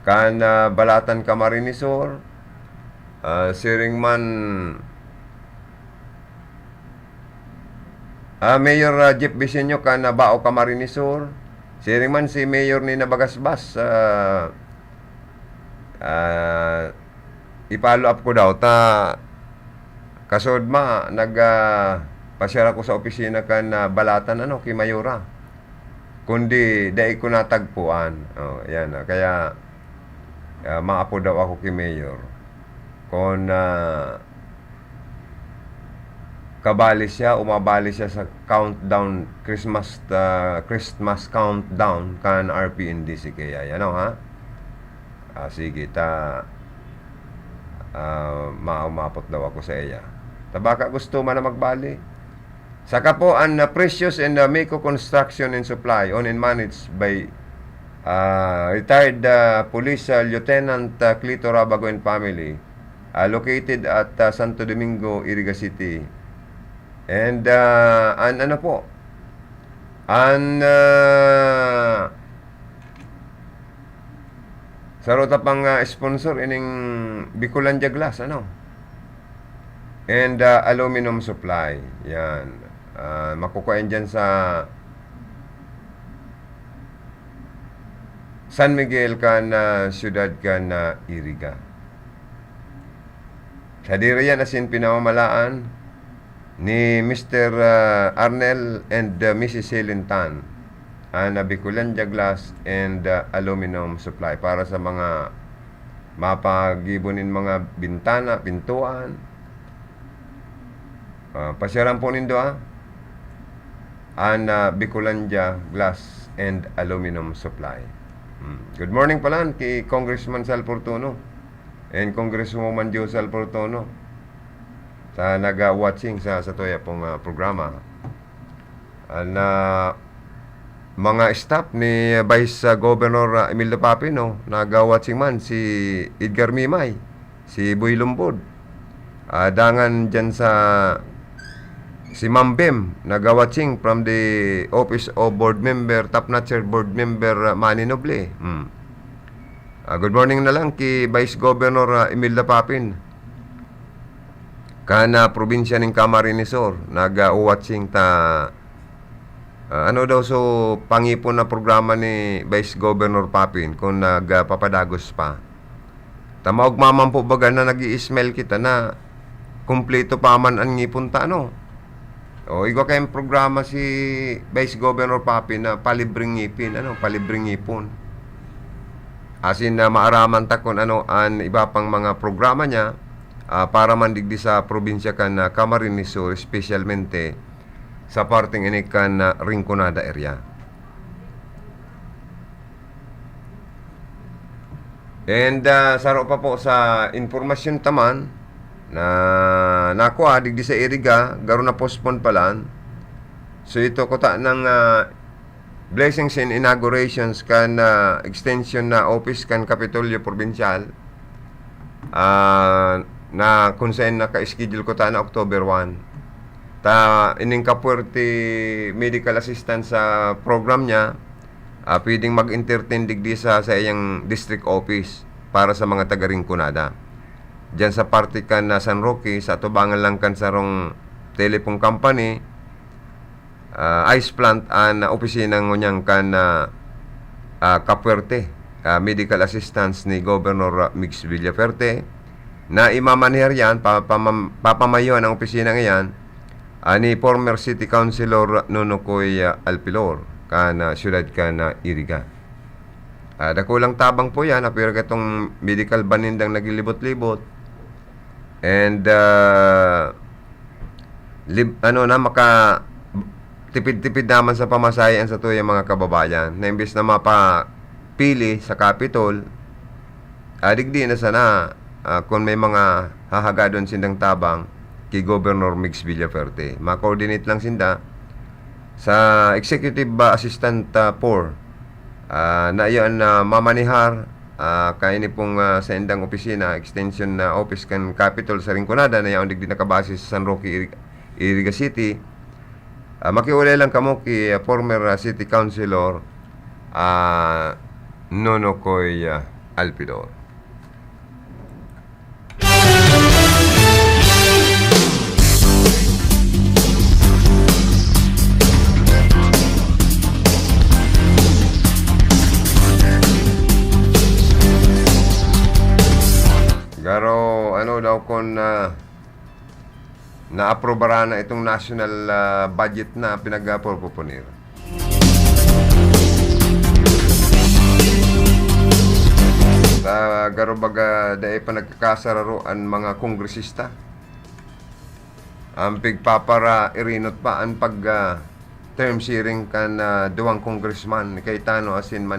kan Balatan Camarines Sur, Siringman Mayor Jeff Vicenio kan Bao Camarines Sur, Siringman si Mayor ni Nabagasbas, i-follow up ko daw kasod pasyara ko sa opisina kan Balatan, ano, kay Mayora, kundi dahil ko natagpuan. Yan, kaya maapo daw ako kay Mayor kung umabali siya sa countdown Christmas countdown kan RPNDC kaya ano, ha. Sige maumapot daw ako sa iya. Baka gusto man na magbali. Saka po ang Precious and Meco Construction and Supply owned and managed by retired Police Lieutenant Clito Rabago and family, located at Santo Domingo, Iriga City. And ano po, Sarota pang sponsor ining Bicolandia Glass, ano? And aluminum supply. Yan. Makukuhain dyan sa San Miguel kan siyudad kan Iriga. Sa diri yan asin pinamamalaan ni Mr. Arnel and Mrs. Helen Tan na Bicolandia Glass and aluminum supply para sa mga mapagibonin mga bintana, pintuan. Pasyaran po nindo Bicolandia Glass and aluminum supply. Good morning pala kay Congressman Sal Portono and Congresswoman Jo Sal Portono sa naga-watching sa Toya pong programa. Mga staff ni Vice Governor Emilio Papino, naga-watching man si Edgar Mimay, si Boy Lumbod. Dangan dyan sa si Ma'am Bem, naga-watching from the Office of Board Member, top-notcher Board Member Manny Noble. Good morning na lang kay Vice Governor Emilio Papin. Kana probinsya ng Camarines Sur, naga-watching ta ano daw so pangipon na programa ni Vice Governor Papin kung nagpapadagos pa. Tamaog maman po baga na nag-i-smell kita na kumpleto pa man ang ngipon ta, ano? O igo kayong programa si Vice Governor Papin na palibreng ngipin, ano? Palibreng ngipon. Asin na maaraman ta kung ano ang iba pang mga programa niya para mandigdi sa probinsya kan Camarines Sur, espesyalmente sa parting ini kan Rinconada area. And saro pa po sa informasyon taman na nakuha digdi sa Iriga, garo na postpone palan. So ito kota ng blessings and inaugurations kan extension na office kan Kapitolyo Provincial na kung saan naka-schedule ko na October 1. Ining kapuerte medical assistance sa program niya, pwedeng mag-entertain digdi sa iyang district office para sa mga taga-Rinconada. Diyan sa parte kan na San Roque, sa tubangan lang kan sa rong telephone company, ice plant na opisina ngunyang kan kapuerte medical assistance ni Governor Mix Villaferte na imamanher yan, papamayuan ang opisina ngayon ni former City Councilor Nonokoy Alpilor kan siyudad kan Iriga. Dakulang tabang po yan, pero katong medical banindang naglilibot-libot and maka tipid-tipid naman sa pamasayan sa tuyang mga kababayan na imbes na mapapili sa Capitol, digdi na sana kung may mga hahagadon sindang tabang kay Governor Mix Villaferte. Ma-coordinate lang sinda sa Executive Assistant 4 na iyon mamanihar kaini pong sa indang opisina, extension na office kan Capitol sa Rinconada na yaon digdi nakabase sa San Roque, Iriga City. Makiulay lang kamo kay former City Councilor Nonokoy Alpidor. Garo ano daw kung na-aprobara na itong national budget na pinag-proponer. Garo baga dahil pa nagkakasararo ang mga kongresista. Ang pigpapara irinot pa ang pag term sharing kan duwang congressman kay Tano asin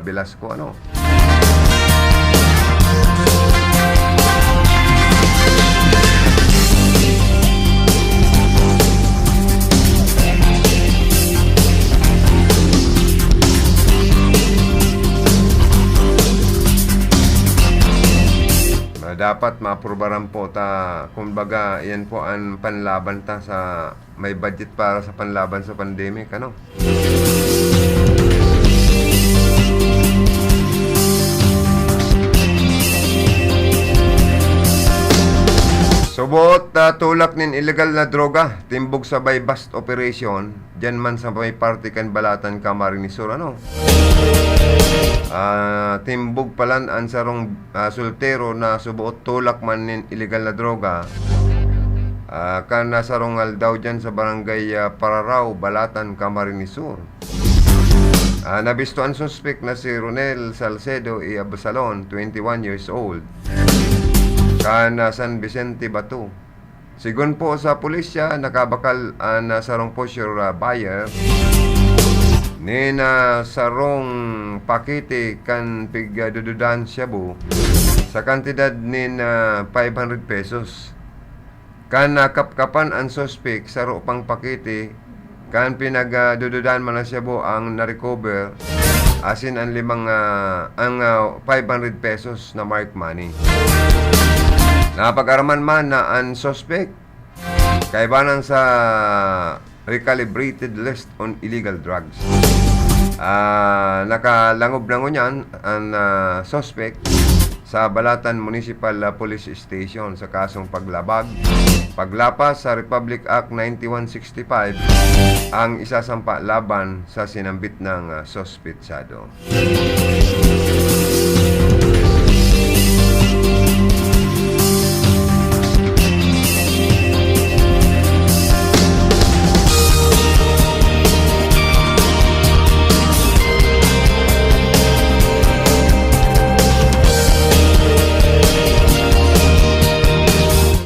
Velasco, ano? Dapat maaprubaran po kumbaga yan po ang panlaban sa may budget para sa panlaban sa pandemic, ano? Subot tulak nin illegal na droga, timbog sa buy-bust operation, dyan man sa may partikan balatan Camarines Sur, ano? Timbog palan ang sarong sultero na subuot tulak man nin illegal na droga, kan nasarungal daw dyan sa barangay Pararaw, Balatan, Camarines Sur. Nabisto ang suspect na si Ronel Salcedo y Abasalon, 21 years old, kana San Vicente, Batu. Sigon po sa pulisya, nakabakal na sarong posture buyer ni na sarong pakete kan pigdududan shabu sa kantidad ni na 500 pesos. Kan nakapkapan ang suspect sa pang pakete kan pinagdududan man na shabu ang na-recover asin ang 500 pesos na mark money. Napag-araman man na ang suspect kaibanan sa recalibrated list on illegal drugs. Nakalangob na ngunyan ang suspect sa Balatan Municipal Police Station sa kasong paglapas sa Republic Act 9165 ang isasampa laban sa sinambit ng suspetsado.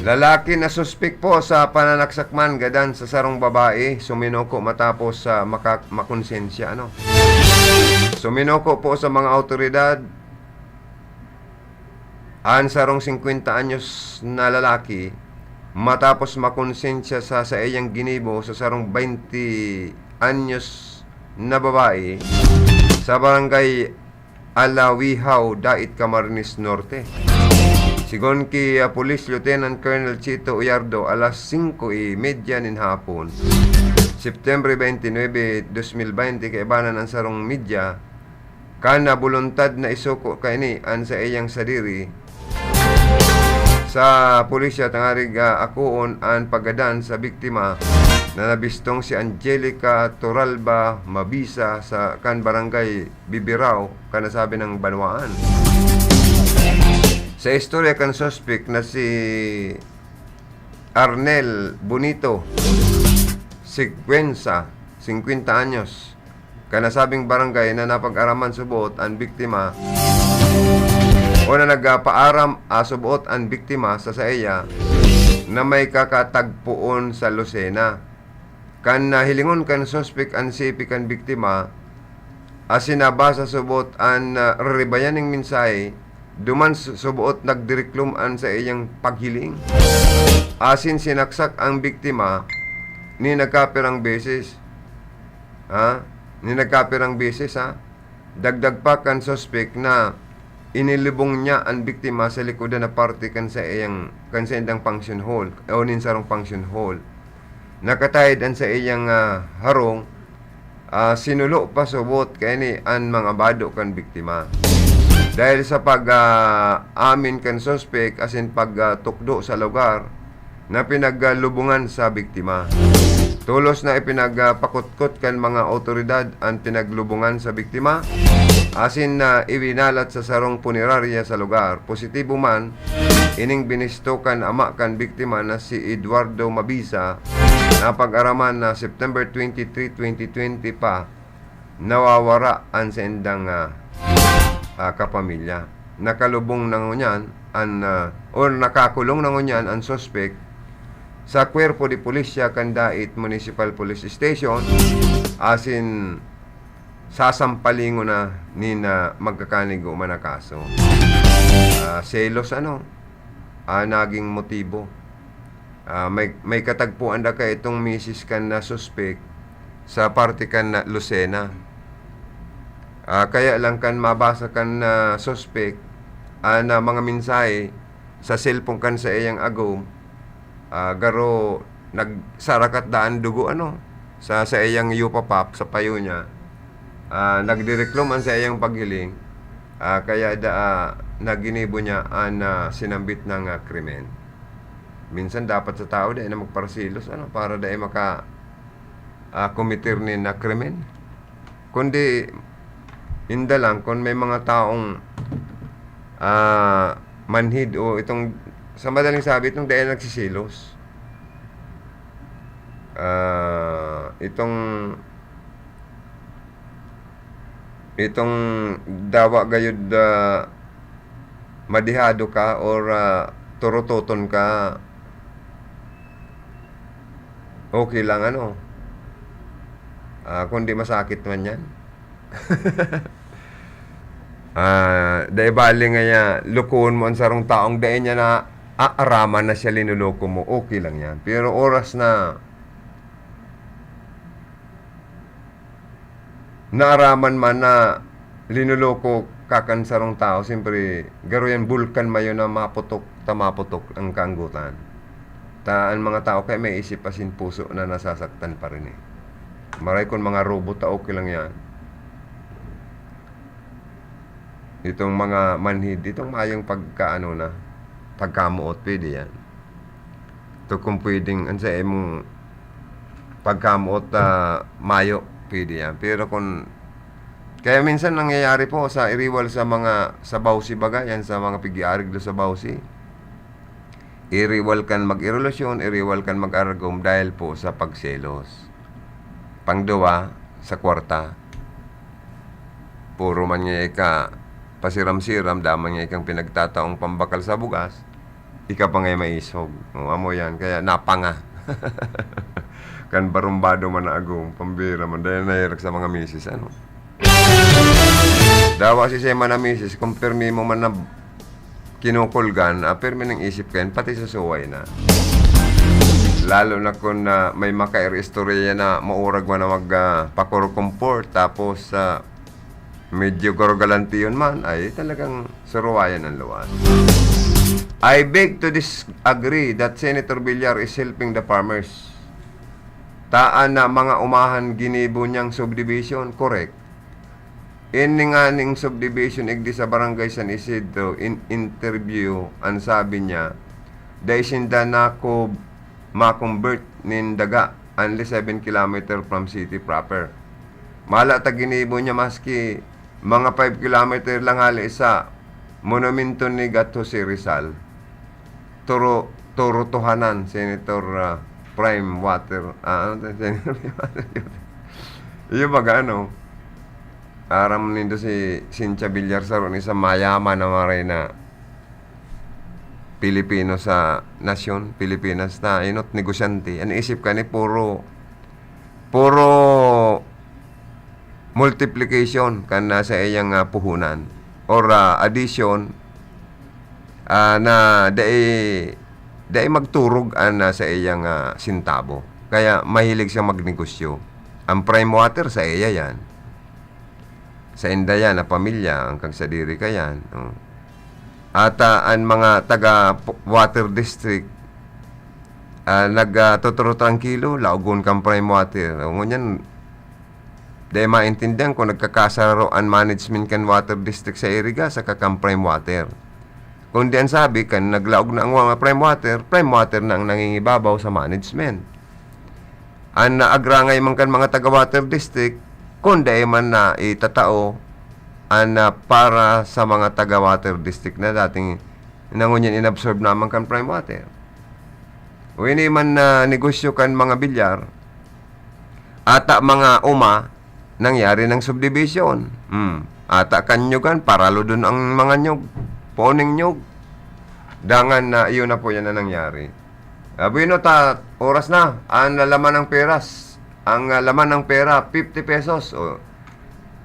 Lalaki na suspek po sa pananaksakman gadan sa sarong babae, suminoko matapos sa makonsensya, ano? Suminoko po sa mga autoridad ang sarong 50 anyos na lalaki matapos makonsensya sa iyang ginibo sa sarong 20 anyos na babae sa barangay Alawihaw, Dait, Camarines Norte. Sigon kay Police Lieutenant Colonel Chito Uyardo, alas 5:30 nin hapon, September 29, 2020, kaibanan ang sarong media, kana voluntad na isuko kaini an sa iyang sadiri sa pulisya tangarig akuon ang pagadan sa biktima na nabistong si Angelica Toralba Mabisa sa kan barangay Bibirao, kanasabi ng Banwaan. Sa istorya kan suspect na si Arnel Bonito Sigüenza, 50 anyos, kanasabing barangay na napag-araman subot ang biktima o na nagpaaram subot ang biktima sa iya na may kakatagpuon sa Lucena. Kan nahilingon kan suspect ang sipi kan biktima asinabasa subot ang ribayaning minsay duman subuot nagdirekluman sa iyang paghiling. Asin sinaksak ang biktima ni nagkapirang beses. Ni nagkapirang beses, Dagdag pa kan suspect na inilibong niya ang biktima sa likodan na parte kan sa iyang kansendang function hall o ninsarong function hall. Nakatayid an sa iyang harong, sinulo pa subot kay ni ang mga bado kan biktima. Dahil sa pag-amin kan suspect asin pagtukdo sa lugar na pinaglubungan sa biktima. Tulos na ipinagpakutkot kan mga otoridad ang pinaglubungan sa biktima asin na iwinalat sa sarong punerarya sa lugar. Positibo man, ining binistokan ama kan biktima na si Eduardo Mabisa na pag-araman na September 23, 2020 pa nawawara ang sendang kapamilya. Nakalubong na ngunyan o nakakulong na ngunyan ang suspect sa Cuerpo de Policia kan Dait Municipal Police Station asin sasampalingo na ni na magkakanigo man na kaso. Selos naging motibo. May katagpuan da ka itong misis kan na suspect sa parte kan na Lucena. Kaya lang kan mabasa kan na suspect na mga mensahe sa cellphone kan sa iyang agom, garo nagsarakat daan dugo sa iyang yupapap sa payo niya, nagdirekluman sa iyang paghiling, kaya naginibo niya ang sinambit ng krimen. Minsan dapat sa tao dahil na magparasilos, ano, para dahil maka kumitir ni na krimen. Kundi, inda lang, kung may mga taong manhid o itong, sa madaling sabi, itong dahil nagsisilos. Itong dawa gayud madihado ka or turutoton ka, okay lang, ano, kundi masakit man yan. Dahil bali nga niya, lukuon mo ang sarong taong dahil niya na aaraman na siya linuloko mo, okay lang yan. Pero oras na naaraman man na linuloko kakan sarong tao, siyempre, garo yan, bulkan mayo na maputok, tamaputok ang kaanggutan. Ang mga tao kaya may isip asin puso na nasasaktan pa rin eh. Maray kung mga robot, okay lang yan. Itong mga manhid, itong mayang pagkamuot, pwede yan. Ito kung pwedeng, ansa mong pagkamuot mayo, pwede yan. Pero kung, kaya minsan nangyayari po sa iriwal sa mga, sa bawsi baga, yan sa mga pigiarig do sa bawsi. Iriwal kan mag-irelasyon, iriwal kan mag-aragom dahil po sa pagselos. Pangdawa, sa kwarta, puro man niya pasiram-siram, daman niya ikang pinagtataong pambakal sa bugas, ika pa ngay maisog. Amo yan, kaya napanga. Kan barumbado man na agong, pambira man, dahil nahirak sa mga misis, ano. Dawa si Sema na misis, kung permi mo man na kinukulgan, permi ng isip kayo, pati sa suway na. Lalo na kung may maka-istorya na maurag man na magpakurukumport, tapos medyo gorogalantiyon man, ay talagang suruwayan ang luwas. I beg to disagree that Senator Villar is helping the farmers. Taan na mga umahan ginibo niyang subdivision, correct. Ininganing subdivision igdi sa barangay San Isidro, in interview, ang sabi niya, dahil sinda na ko ma-convert nin daga, only 7 km from city proper. Mala ta ginibo niya maski mga 5 km lang hali sa monumento ni Gato si Rizal. Turo tuhanan, Senator Prime Water. Iyo baga ano, aram nindo si Cynthia Villar sa ron, isang mayaman na maray na Pilipino sa nasyon, Pilipinas na inot negosyante. Ano isip ka ni puro multiplication kan sa iyang puhunan or addition na dai magturog sa iyang sintabo. Kaya mahilig siyang magnegosyo. Ang prime water sa iya yan. Sa Indayan na pamilya, hanggang sa diri ka yan. At ang mga taga-water district, nagtuturo tranquilo, laugon kang prime water. Ngunyan, dahil maintindihan kung nagkakasaro ang management kan water district sa iriga sa kakang prime water. Kung di ang sabi, kan naglaog na ang prime water na ang nangingibabaw sa management. Ang naagrangay man kan mga taga-water district, kung dahil man na itatao para sa mga taga-water district na dating nangunyan inabsorb naman kan prime water. O ini man na negosyo kan mga bilyar, ata mga nangyari ng subdivision. Ata kanyugan, paralo dun ang mga nyog, poning nyog. Dangan na iyon na po yan na nangyari. Bueno, oras na, ang laman ng peras. Ang laman ng pera, 50 pesos. O,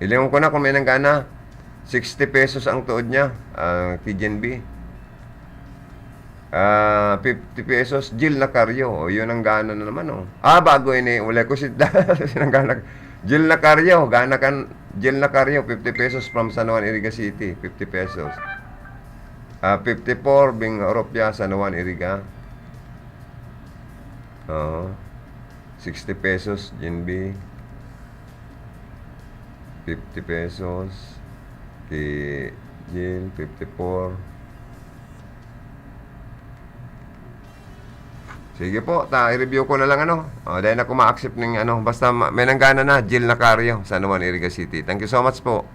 ilingon ko na kung may nanggana. 60 pesos ang tuod niya, TGNB. 50 pesos, Jill na karyo. O, yun ang gana na naman, o. Bago ini, wala ko sinanggana. Jill na karyo, gana kan, Jill na karyo, 50 pesos from San Juan, Iriga City, 50 pesos. 54, Bing Oropia, San Juan, Iriga. 60 pesos, GNB. 50 pesos. Kay Jill, 54. Sige po, i-review ko na lang dahil ako ma-accept ng basta may nanggana na, Jill Nacario, San Juan, Iriga City. Thank you so much po.